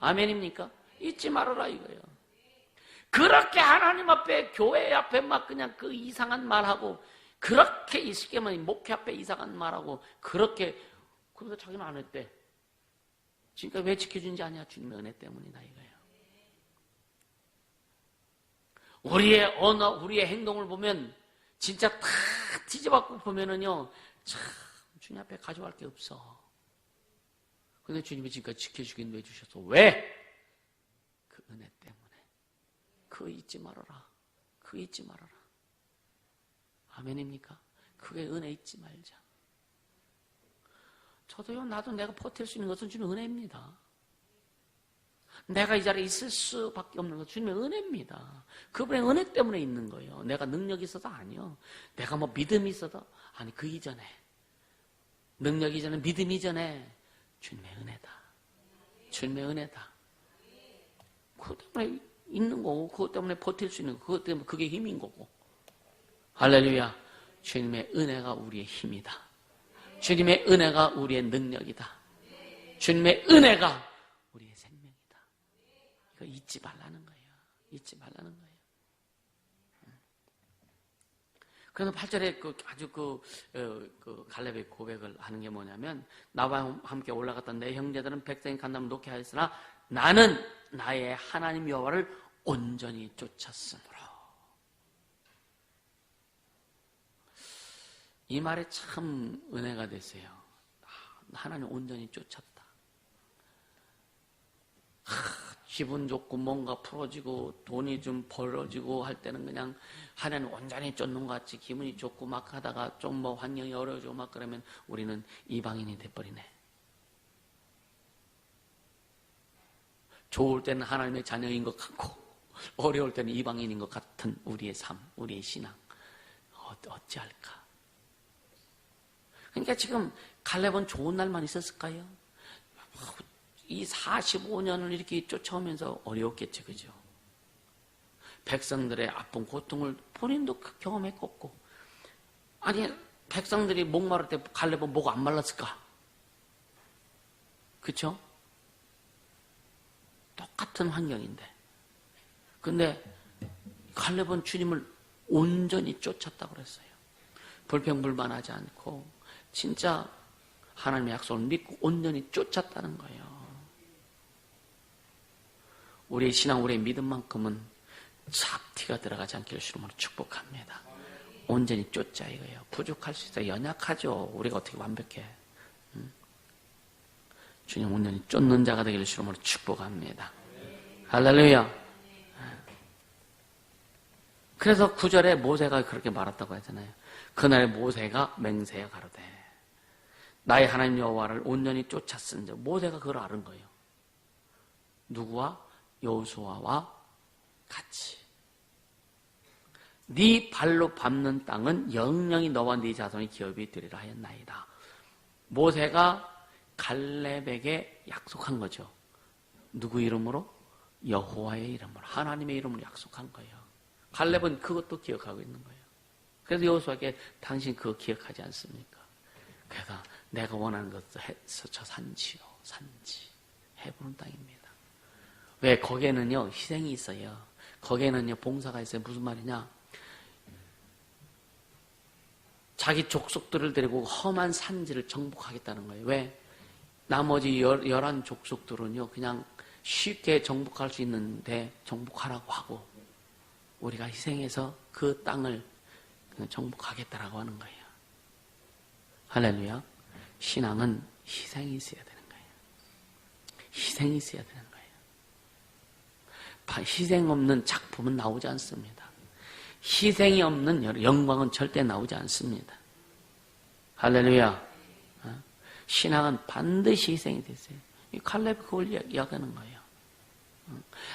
아멘입니까? 잊지 말아라 이거예요. 그렇게 하나님 앞에, 교회 앞에 막 그냥 그 이상한 말하고, 그렇게 이시게만 목회 앞에 이상한 말하고, 그렇게, 그러면서 자기는 안 했대. 지금까지 왜 지켜준지 아냐? 주님의 은혜 때문이다 이거예요. 우리의 언어, 우리의 행동을 보면 진짜 다 뒤집어갖고 보면은요, 참 주님 앞에 가져갈 게 없어. 근데 주님이 지금까지 지켜주긴 왜 주셨어? 왜? 그 은혜 때문에. 그거 잊지 말아라. 그거 잊지 말아라. 아멘입니까? 그게 은혜 잊지 말자. 저도요, 나도 내가 버틸 수 있는 것은 주님의 은혜입니다. 내가 이 자리에 있을 수밖에 없는 것 주님의 은혜입니다. 그분의 은혜 때문에 있는 거예요. 내가 능력이 있어서 아니요. 내가 뭐 믿음이 있어도 아니, 그 이전에 능력이 이전에 믿음이 이전에 주님의 은혜다. 주님의 은혜다. 그것 때문에 있는 거고, 그것 때문에 버틸 수 있는 거, 그것 때문에 그게 힘인 거고. 할렐루야. 주님의 은혜가 우리의 힘이다. 주님의 은혜가 우리의 능력이다. 주님의 은혜가 우리의 생명이다. 이거 잊지 말라는 거예요. 잊지 말라는 거예요. 그래서 8절에 아주 갈렙의 고백을 하는 게 뭐냐면, 나와 함께 올라갔던 내 형제들은 백성이 간담을 놓게 하였으나 나는 나의 하나님 여호와를 온전히 쫓았으므로. 이 말에 참 은혜가 됐어요. 하나님 온전히 쫓았다. 기분 좋고 뭔가 풀어지고 돈이 좀 벌어지고 할 때는 그냥 하나님 온전히 쫓는 것 같이 기분이 좋고 막 하다가 좀 뭐 환경이 어려워지고 막 그러면 우리는 이방인이 돼버리네. 좋을 때는 하나님의 자녀인 것 같고 어려울 때는 이방인인 것 같은 우리의 삶, 우리의 신앙 어찌할까? 그러니까 지금 갈렙은 좋은 날만 있었을까요? 이 45년을 이렇게 쫓아오면서 어려웠겠죠, 그죠? 백성들의 아픈 고통을 본인도 경험했고, 아니 백성들이 목마를 때 갈렙은 목 안 말랐을까? 그쵸? 똑같은 환경인데, 근데 갈렙은 주님을 온전히 쫓았다고 그랬어요. 불평불만하지 않고 진짜 하나님의 약속을 믿고 온전히 쫓았다는 거예요. 우리의 신앙, 우리의 믿음만큼은 잡티가 들어가지 않기를 주님으로 축복합니다. 온전히 쫓자 이거예요. 부족할 수 있어요. 연약하죠. 우리가 어떻게 완벽해. 주님 온전히 쫓는 자가 되기를 주님으로 축복합니다. 할렐루야. 그래서 9절에 모세가 그렇게 말했다고 하잖아요. 그날에 모세가 맹세하여 가로되 나의 하나님 여호와를 온전히 쫓았은즉, 모세가 그걸 아는 거예요. 누구와? 여호수아와 같이. 네 발로 밟는 땅은 영영이 너와 네 자손이 기업이 되리라 하였나이다. 모세가 갈렙에게 약속한 거죠. 누구 이름으로? 여호와의 이름으로, 하나님의 이름으로 약속한 거예요. 갈렙은 그것도 기억하고 있는 거예요. 그래서 여호수아에게 당신 그거 기억하지 않습니까? 그래서 내가 원하는 것도 저 산지요, 산지, 헤브론 땅입니다. 왜? 거기에는요 희생이 있어요. 거기에는요 봉사가 있어요. 무슨 말이냐? 자기 족속들을 데리고 험한 산지를 정복하겠다는 거예요. 왜? 나머지 11족속들은요 그냥 쉽게 정복할 수 있는데 정복하라고 하고, 우리가 희생해서 그 땅을 정복하겠다라고 하는 거예요. 할렐루야. 신앙은 희생이 있어야 되는 거예요. 희생이 있어야 되는 거예요. 희생 없는 작품은 나오지 않습니다. 희생이 없는 영광은 절대 나오지 않습니다. 할렐루야. 신앙은 반드시 희생이 됐어요. 이 갈렙이 그걸 이야기하는 거예요.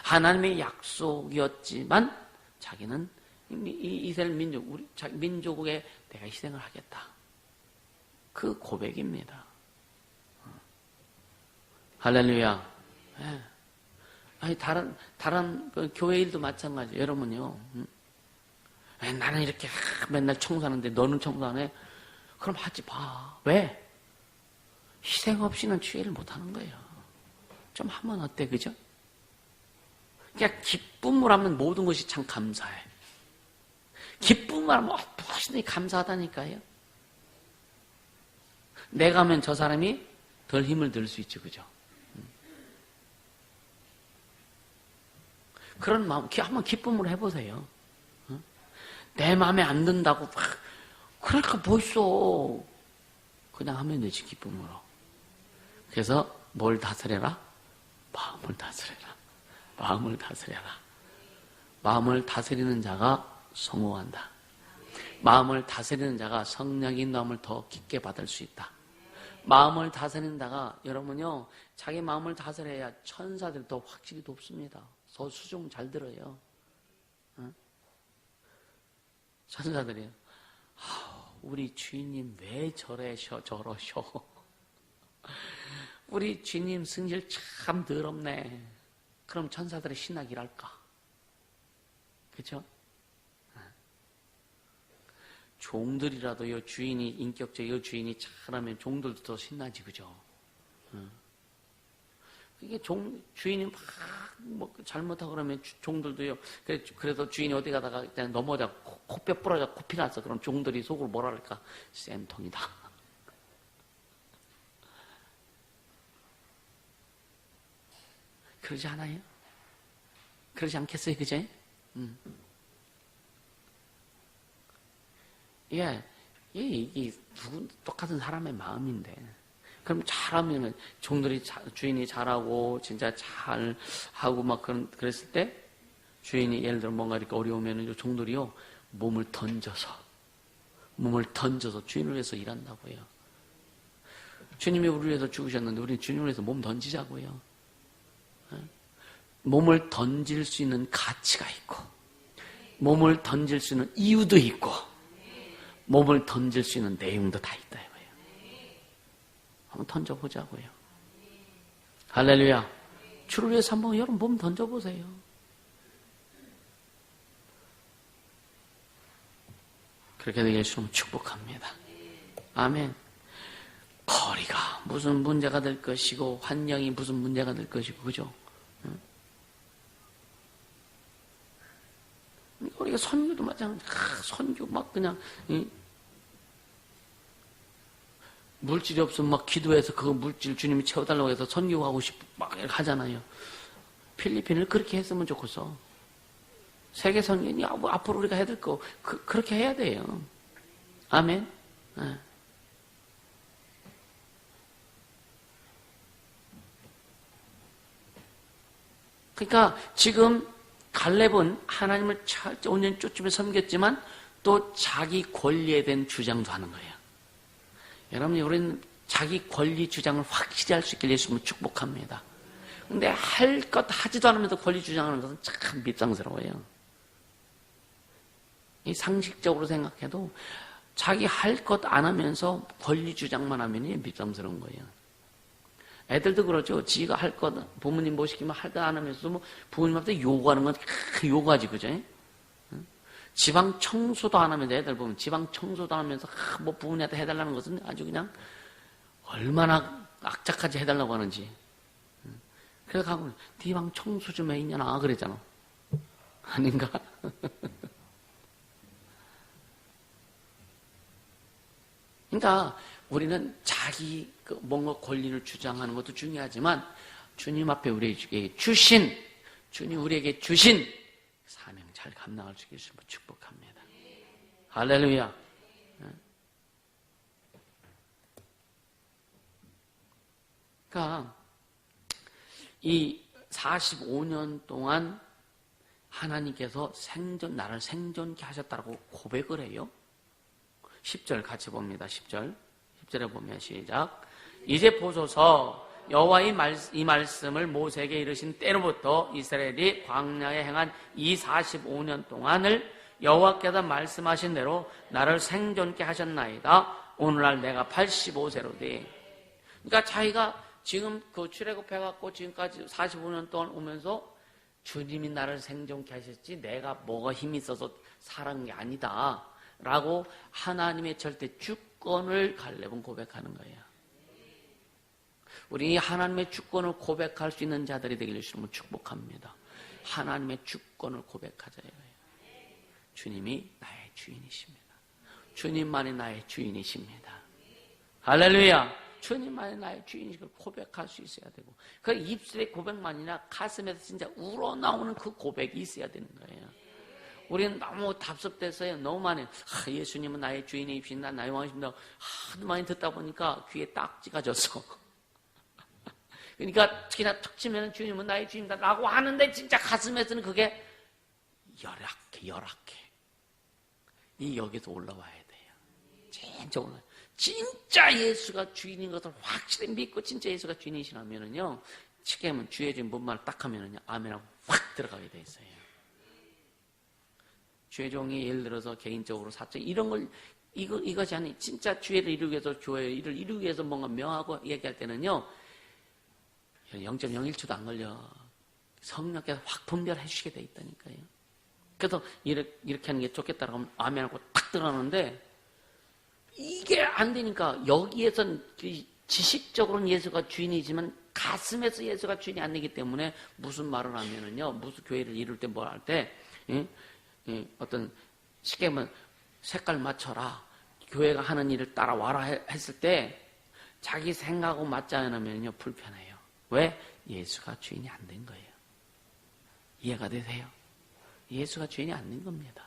하나님의 약속이었지만 자기는 이스라엘 민족, 우리 민족에 내가 희생을 하겠다. 그 고백입니다. 할렐루야. 아니 다른 교회 일도 마찬가지예요. 여러분요. 나는 이렇게 맨날 청소하는데 너는 청소 안 해? 그럼 하지 마. 왜? 희생 없이는 주의를 못하는 거예요. 좀 하면 어때, 그죠? 그냥 기쁨으로 하면 모든 것이 참 감사해. 기쁨으로 하면 무엇이든지 감사하다니까요. 내가 하면 저 사람이 덜 힘을 들 수 있죠, 그죠? 그런 마음, 한번 기쁨으로 해보세요. 내 마음에 안 든다고 그러니까 뭐 있어. 그냥 하면 되지, 기쁨으로. 그래서 뭘 다스려라? 마음을 다스려라. 마음을 다스려라. 마음을 다스리는 자가 성공한다. 마음을 다스리는 자가 성령의 인도함을 더 깊게 받을 수 있다. 마음을 다스리는 자가, 여러분요, 자기 마음을 다스려야 천사들이 더 확실히 돕습니다. 더 수종 잘 들어요. 천사들이요. 우리 주인님 왜 저러셔? 우리 주인님 승질 참 더럽네. 그럼 천사들의 신학이 랄까? 그렇죠? 종들이라도요, 주인이 인격적이고 주인이 잘하면 종들도 더 신나지, 그죠? 이게 주인이 막 잘못하고 그러면 종들도요, 그래도 주인이 어디 가다가 그냥 넘어져, 코뼈 부러져, 코피 났어. 그럼 종들이 속으로 뭐라 할까? 쌤통이다. 그러지 않아요? 그러지 않겠어요, 그제? 이게 똑같은 사람의 마음인데. 그럼 잘하면은 종들이 주인이 잘하고 진짜 잘 하고 막 그랬을 때 주인이 예를 들어 뭔가 이렇게 어려우면은 종들이요 몸을 던져서 주인을 위해서 일한다고요. 주님이 우리를 위해서 죽으셨는데 우리는 주님을 위해서 몸 던지자고요. 몸을 던질 수 있는 가치가 있고 몸을 던질 수 있는 이유도 있고 몸을 던질 수 있는 내용도 다 있다 이거예요. 한번 던져보자고요. 할렐루야. 주를 위해서 한번 여러분 몸 던져보세요. 그렇게 되게 예수님 축복합니다. 아멘. 거리가 무슨 문제가 될 것이고 환경이 무슨 문제가 될 것이고 그죠? 우리가 선교도 마찬가지. 선교 막 그냥 물질이 없으면 막 기도해서 그 물질 주님이 채워달라고 해서 선교하고 싶고 막 이렇게 하잖아요. 필리핀을 그렇게 했으면 좋겠어. 세계 선교니 앞으로 우리가 해야 될 거 그렇게 해야 돼요. 아멘. 네. 그러니까 지금 갈렙은 하나님을 온전히 쫓으며 섬겼지만 또 자기 권리에 대한 주장도 하는 거예요. 여러분, 우리는 자기 권리 주장을 확실히 할 수 있길 예수님을 축복합니다. 근데 할 것 하지도 않으면서 권리 주장하는 것은 참 밉상스러워요. 이 상식적으로 생각해도 자기 할 것 안 하면서 권리 주장만 하면 밉상스러운 거예요. 애들도 그렇죠. 지가 할 것, 부모님 뭐 시키면 할 것 안 하면서 뭐 부모님한테 요구하는 건 요구하지, 그죠? 지방 청소도 안 하면서 애들 보면 지방 청소도 안 하면서 뭐 부모님한테 해달라는 것은 아주 그냥 얼마나 악착같이 해달라고 하는지. 그래서 가고 네 방 청소 좀 해 있냐나 그랬잖아. 아닌가? 그러니까 우리는 자기 뭔가 권리를 주장하는 것도 중요하지만 주님 앞에 우리에게 주신 주님 우리에게 주신 사명 잘 감당할 수 있게 축복합니다. 할렐루야. 그러니까 이 45년 동안 하나님께서 나를 생존케 하셨다고 고백을 해요. 10절 같이 봅니다. 10절에 보면 시작. 이제 보소서 여호와의 이 말씀을 모세에게 이르신 때로부터 이스라엘이 광야에 행한 이 45년 동안을 여호와께서 말씀하신 대로 나를 생존케 하셨나이다. 오늘날 내가 85세로 돼. 그러니까 자기가 지금 그 출애굽해갖고 지금까지 45년 동안 오면서 주님이 나를 생존케 하셨지 내가 뭐가 힘이 있어서 살은 게 아니다. 라고 하나님의 절대 주권을 갈렙은 고백하는 거예요. 우리 하나님의 주권을 고백할 수 있는 자들이 되기를 주님을 축복합니다. 하나님의 주권을 고백하자 이거예요. 주님이 나의 주인이십니다. 주님만이 나의 주인이십니다. 할렐루야. 주님만이 나의 주인이시고 고백할 수 있어야 되고 그 입술의 고백만이 아니라 가슴에서 진짜 우러나오는 그 고백이 있어야 되는 거예요. 우리는 너무 답습돼서요. 너무 많이 예수님은 나의 주인이십니다. 나의 왕이십니다. 하도 많이 듣다 보니까 귀에 딱지가 졌어. 그러니까 특히나 툭 치면 주님은 나의 주인이다 라고 하는데 진짜 가슴에서는 그게 열악해. 이 여기서 올라와야 돼요. 진짜 올라와요. 진짜 예수가 주인인 것을 확실히 믿고 진짜 예수가 주인이시라면은요, 시계면 주의 주인 뭔 말을 딱 하면은요, 아멘하고 확 들어가게 돼 있어요. 주의 종이 예를 들어서 개인적으로 사적 이런 걸 이것이 아니 진짜 주의를 이루기 위해서 교회의 일을 이루기 위해서 뭔가 명하고 얘기할 때는요, 0.01초도 안 걸려. 성령께서 확 분별해 주시게 돼 있다니까요. 그래서 이렇게 하는 게 좋겠다라고 하면 아멘하고 탁 들어가는데, 이게 안 되니까 여기에선 지식적으로는 예수가 주인이지만 가슴에서 예수가 주인이 안 되기 때문에 무슨 말을 하면은요, 무슨 교회를 이룰 때 뭘 할 때 어떤 쉽게 말하면 색깔 맞춰라, 교회가 하는 일을 따라와라 했을 때 자기 생각하고 맞지 않으면요 불편해요. 왜? 예수가 주인이 안 된 거예요. 이해가 되세요? 예수가 주인이 안 된 겁니다.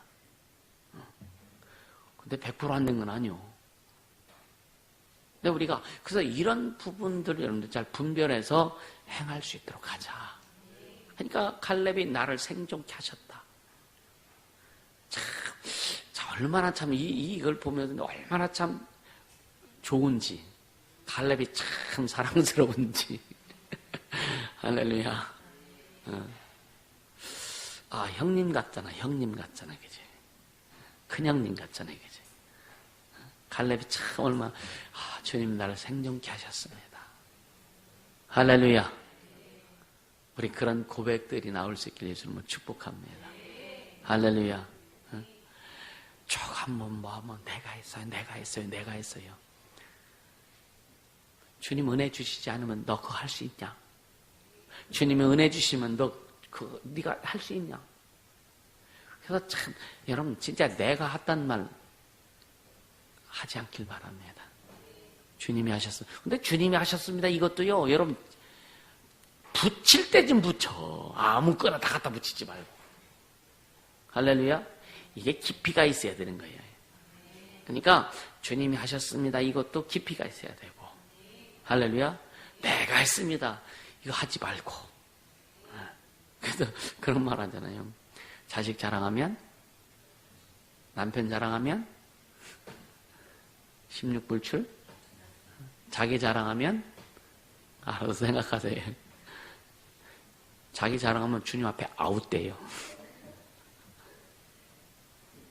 근데 100% 안 된 건 아니요. 근데 우리가 그래서 이런 부분들을 여러분들 잘 분별해서 행할 수 있도록 하자. 그러니까 칼렙이 나를 생존케 하셨다. 참 얼마나 참 이걸 보면서 얼마나 참 좋은지, 칼렙이 참 사랑스러운지. 할렐루야. 아, 형님 같잖아, 그지? 큰형님 같잖아, 그지? 칼렙이 참 얼마나, 주님 나를 생존케 하셨습니다. 할렐루야. 우리 그런 고백들이 나올 수 있길 예수님을 축복합니다. 할렐루야. 쭉 한번 내가 했어요. 주님 은혜 주시지 않으면 너 그거 할 수 있냐? 주님이 은혜 주시면 네가 할 수 있냐? 그래서 참 여러분 진짜 내가 했단 말 하지 않길 바랍니다. 주님이 하셨습니다. 근데 주님이 하셨습니다. 이것도요, 여러분 붙일 때 좀 붙여. 아무거나 다 갖다 붙이지 말고. 할렐루야. 이게 깊이가 있어야 되는 거예요. 그러니까 주님이 하셨습니다. 이것도 깊이가 있어야 되고. 할렐루야. 내가 했습니다. 이거 하지 말고. 그래서 그런 말 하잖아요. 자식 자랑하면, 남편 자랑하면 16불출, 자기 자랑하면 알아서 생각하세요. 자기 자랑하면 주님 앞에 아웃돼요.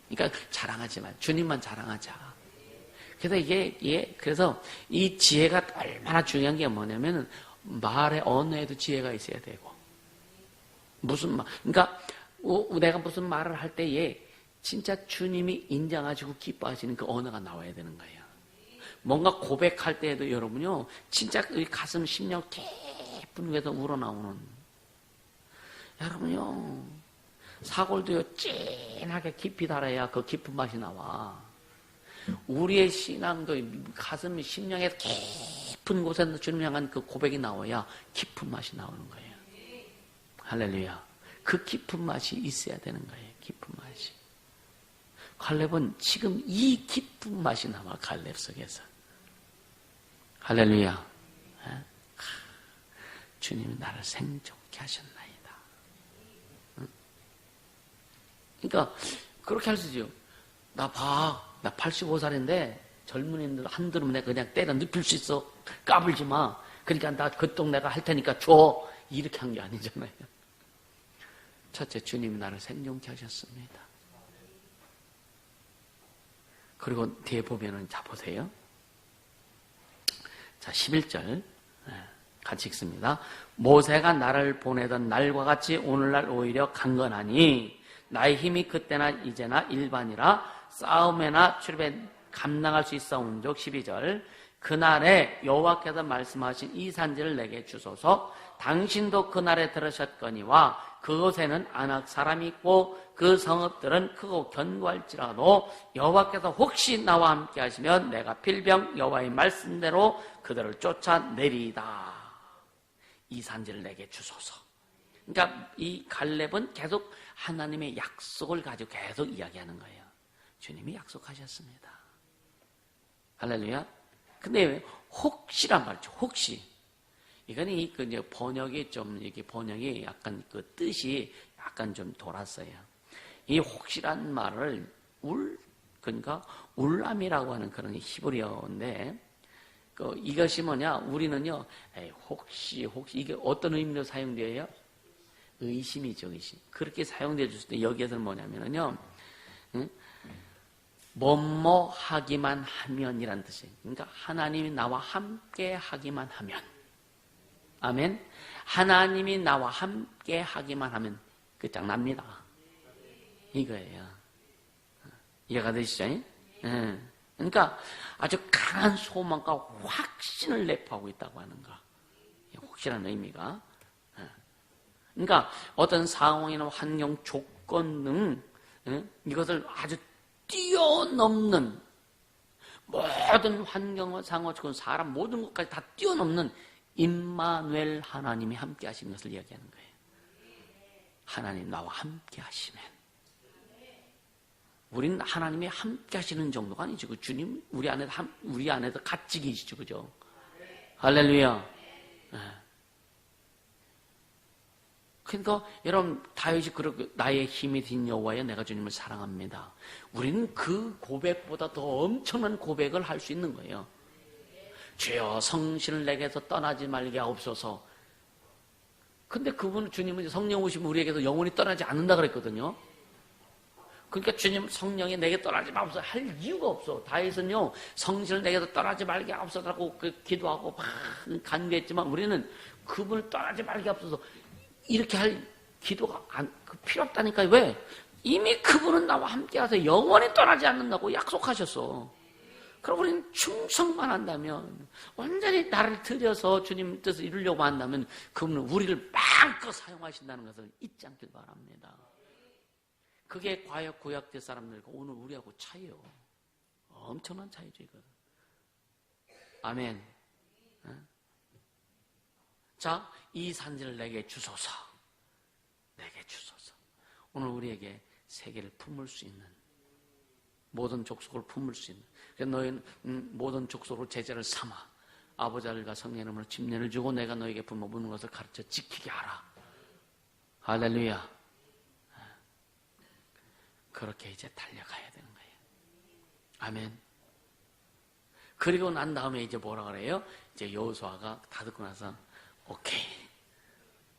그러니까 자랑하지 마. 주님만 자랑하자. 그래서 그래서 이 지혜가 얼마나 중요한 게 뭐냐면 말의 언어에도 지혜가 있어야 되고. 무슨 말, 그러니까 내가 무슨 말을 할 때에 진짜 주님이 인정하시고 기뻐하시는 그 언어가 나와야 되는 거예요. 뭔가 고백할 때에도 여러분요, 진짜 가슴 심령 깊은 곳에서 우러나오는, 여러분요, 사골도요 진하게 깊이 달아야 그 깊은 맛이 나와. 우리의 신앙도 가슴 심령에 깊은 곳에서 주님 향한 그 고백이 나와야 깊은 맛이 나오는 거예요. 할렐루야. 그 깊은 맛이 있어야 되는 거예요. 깊은 맛이. 칼렙은 지금 이 깊은 맛이 남아. 칼렙 속에서. 할렐루야. 주님이 나를 생존케 하셨나이다. 그러니까 그렇게 할 수 있죠. 나 85살인데 젊은이들 한들으면 내가 그냥 때려 눕힐 수 있어. 까불지 마. 그러니까 나 그동 내가 할 테니까 줘. 이렇게 한 게 아니잖아요. 첫째, 주님이 나를 생존케 하셨습니다. 그리고 뒤에 보면은, 자, 보세요. 자, 11절. 같이 읽습니다. 모세가 나를 보내던 날과 같이 오늘날 오히려 강건하니 나의 힘이 그때나 이제나 일반이라 싸움에나 출입에 감당할 수 있어온즉. 12절. 그날에 여호와께서 말씀하신 이 산지를 내게 주소서. 당신도 그날에 들으셨거니와 그곳에는 아낙 사람이 있고 그 성읍들은 크고 견고할지라도 여호와께서 혹시 나와 함께 하시면 내가 필병 여호와의 말씀대로 그들을 쫓아내리이다. 이 산지를 내게 주소서. 그러니까 이 갈렙은 계속 하나님의 약속을 가지고 계속 이야기하는 거예요. 주님이 약속하셨습니다. 할렐루야. 근데 혹시란 말이죠. 혹시. 이거는 이제 번역이 좀, 이게 번역이 약간 그 뜻이 약간 좀 돌았어요. 이 혹시란 말을 그러니까 울람이라고 하는 그런 히브리어인데 이것이 뭐냐? 우리는요, 혹시 이게 어떤 의미로 사용되어요? 의심이죠, 의심. 그렇게 사용되어 줄 때 여기에서는 뭐냐면요, 뭐뭐 하기만 하면이란 뜻이에요. 그러니까 하나님이 나와 함께 하기만 하면, 아멘. 하나님이 나와 함께 하기만 하면 끝장납니다. 이거예요. 이해가 되시죠? 그러니까 아주 강한 소망과 확신을 내포하고 있다고 하는 거. 확실한 의미가. 그러니까 어떤 상황이나 환경, 조건 등 이것을 아주 뛰어넘는 모든 환경과 상황, 조건, 사람 모든 것까지 다 뛰어넘는 임마누엘 하나님이 함께 하시는 것을 이야기하는 거예요. 하나님 나와 함께 하시면. 우리는 하나님이 함께 하시는 정도가 아니죠. 그 주님 우리 안에서 같이 계시죠. 그죠? 할렐루야. 그러니까 여러분 다윗이 그렇게 나의 힘이 된 여호와여 내가 주님을 사랑합니다. 우리는 그 고백보다 더 엄청난 고백을 할 수 있는 거예요. 주여 성신을 내게서 떠나지 말게 하옵소서. 근데 그분은 주님은 성령 오시면 우리에게서 영원히 떠나지 않는다 그랬거든요. 그러니까 주님 성령이 내게 떠나지 마옵소서 할 이유가 없어. 다윗은요 성신을 내게서 떠나지 말게 하옵소서라고 기도하고 막 간구했지만 우리는 그분을 떠나지 말게 하옵소서 이렇게 할 기도가 필요 없다니까요. 왜? 이미 그분은 나와 함께 하세요. 영원히 떠나지 않는다고 약속하셨어. 그럼 우리는 충성만 한다면 완전히 나를 들여서 주님 뜻을 이루려고 한다면 그분은 우리를 마음껏 사용하신다는 것을 잊지 않길 바랍니다. 그게 과역 구약대 사람들과 오늘 우리하고 차이요. 엄청난 차이죠 이거. 아멘. 자, 이 산지를 내게 주소서. 내게 주소서. 오늘 우리에게 세계를 품을 수 있는 모든 족속을 품을 수 있는. 그래서 너희는 모든 족속으로 제자를 삼아 아버지 아들과 성령의 이름으로 침례를 주고 내가 너에게 품어 묻는 것을 가르쳐 지키게 하라. 할렐루야. 그렇게 이제 달려가야 되는 거예요. 아멘. 그리고 난 다음에 이제 뭐라 그래요? 이제 여호수아가 다 듣고 나서 오케이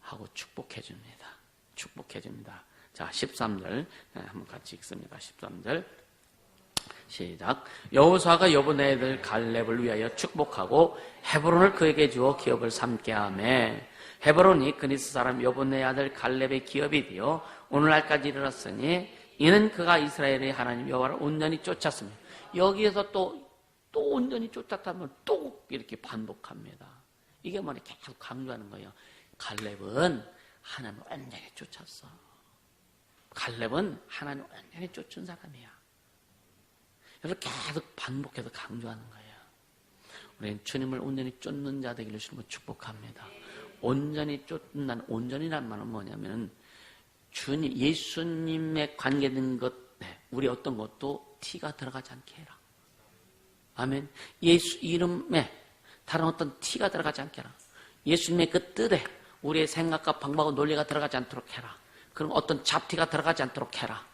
하고 축복해 줍니다. 축복해 줍니다. 자, 13절 한번 같이 읽습니다. 13절 시작. 여호수아가 여분의 아들 갈렙을 위하여 축복하고 헤브론을 그에게 주어 기업을 삼게 하며 헤브론이 그니스 사람 여분의 아들 갈렙의 기업이 되어 오늘날까지 이르렀으니 이는 그가 이스라엘의 하나님 여호와를 온전히 쫓았으며 여기에서 또 온전히 쫓았다면 또 이렇게 반복합니다. 이게 뭐냐 계속 강조하는 거예요. 갈렙은 하나님을 온전히 쫓았어. 갈렙은 하나님을 온전히 쫓은 사람이야. 그래서 계속 반복해서 강조하는 거예요. 우리는 주님을 온전히 쫓는 자 되기를 주님을 축복합니다. 온전히 쫓는다는 온전이라는 말은 뭐냐면 주님, 예수님에 관계된 것, 우리 어떤 것도 티가 들어가지 않게 해라. 아멘. 예수 이름에 다른 어떤 티가 들어가지 않게 해라. 예수님의 그 뜻에 우리의 생각과 방법과 논리가 들어가지 않도록 해라. 그럼 어떤 잡티가 들어가지 않도록 해라.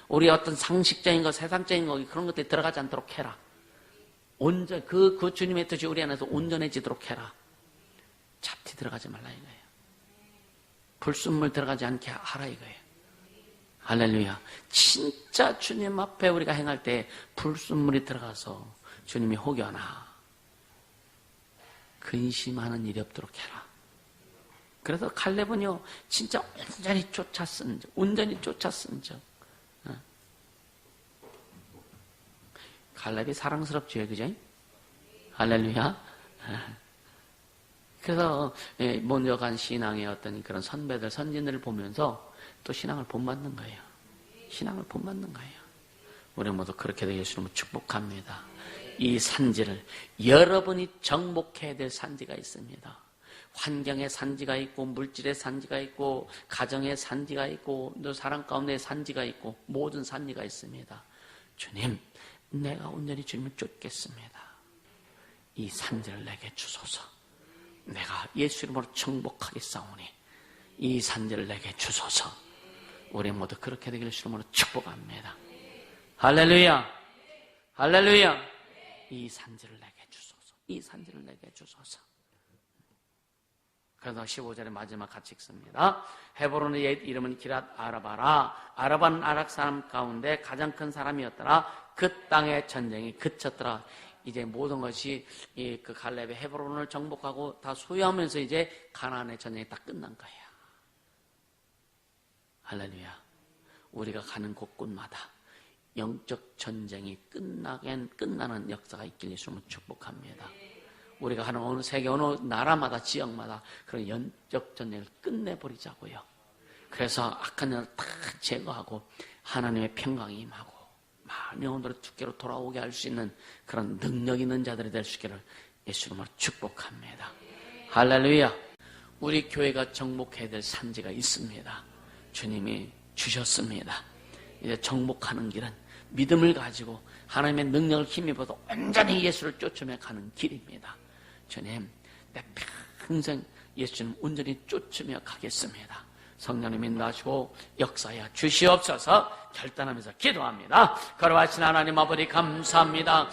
우리의 어떤 상식적인 것, 세상적인 것, 그런 것들이 들어가지 않도록 해라. 그 주님의 뜻이 우리 안에서 온전해지도록 해라. 잡티 들어가지 말라 이거예요. 불순물 들어가지 않게 하라 이거예요. 할렐루야. 진짜 주님 앞에 우리가 행할 때 불순물이 들어가서 주님이 혹여나 근심하는 일이 없도록 해라. 그래서 갈렙은요 진짜 온전히 쫓았은 적 갈렙이 사랑스럽죠, 그죠? 할렐루야. 그래서 먼저 간 신앙의 어떤 그런 선배들, 선진들을 보면서 또 신앙을 본받는 거예요. 신앙을 본받는 거예요. 우리 모두 그렇게 되길 주님을 축복합니다. 이 산지를 여러분이 정복해야 될 산지가 있습니다. 환경의 산지가 있고 물질의 산지가 있고 가정의 산지가 있고 또 사랑 가운데 산지가 있고 모든 산지가 있습니다. 주님, 내가 온전히 주님을 쫓겠습니다. 이 산지를 내게 주소서. 내가 예수 이름으로 정복하겠사오니 이 산지를 내게 주소서. 우리 모두 그렇게 되기를 주님으로 축복합니다. 할렐루야. 할렐루야. 이 산지를 내게 주소서. 이 산지를 내게 주소서. 그래서 15절의 마지막 같이 읽습니다. 헤브론의 옛 이름은 기랏 아라바라. 아라바는 아락 사람 가운데 가장 큰 사람이었더라. 그 땅의 전쟁이 그쳤더라. 이제 모든 것이 그 갈렙의 헤브론을 정복하고 다 소유하면서 이제 가나안의 전쟁이 다 끝난 거예요. 할렐루야. 우리가 가는 곳곳마다 영적 전쟁이 끝나는 역사가 있길 예수님은 축복합니다. 우리가 하는 어느 세계 어느 나라마다 지역마다 그런 영적 전쟁을 끝내버리자고요. 그래서 악한 영을 다 제거하고 하나님의 평강이 임하고 많은 영혼들을 주께로 돌아오게 할 수 있는 그런 능력 있는 자들이 될 수 있기를 예수님으로 축복합니다. 할렐루야. 우리 교회가 정복해야 될 산지가 있습니다. 주님이 주셨습니다. 이제 정복하는 길은 믿음을 가지고 하나님의 능력을 힘입어서 온전히 예수를 쫓으며 가는 길입니다. 주님, 내 평생 예수님 온전히 쫓으며 가겠습니다. 성령님 인도하시고 역사하여 주시옵소서. 결단하면서 기도합니다. 거룩하신 하나님 아버지 감사합니다.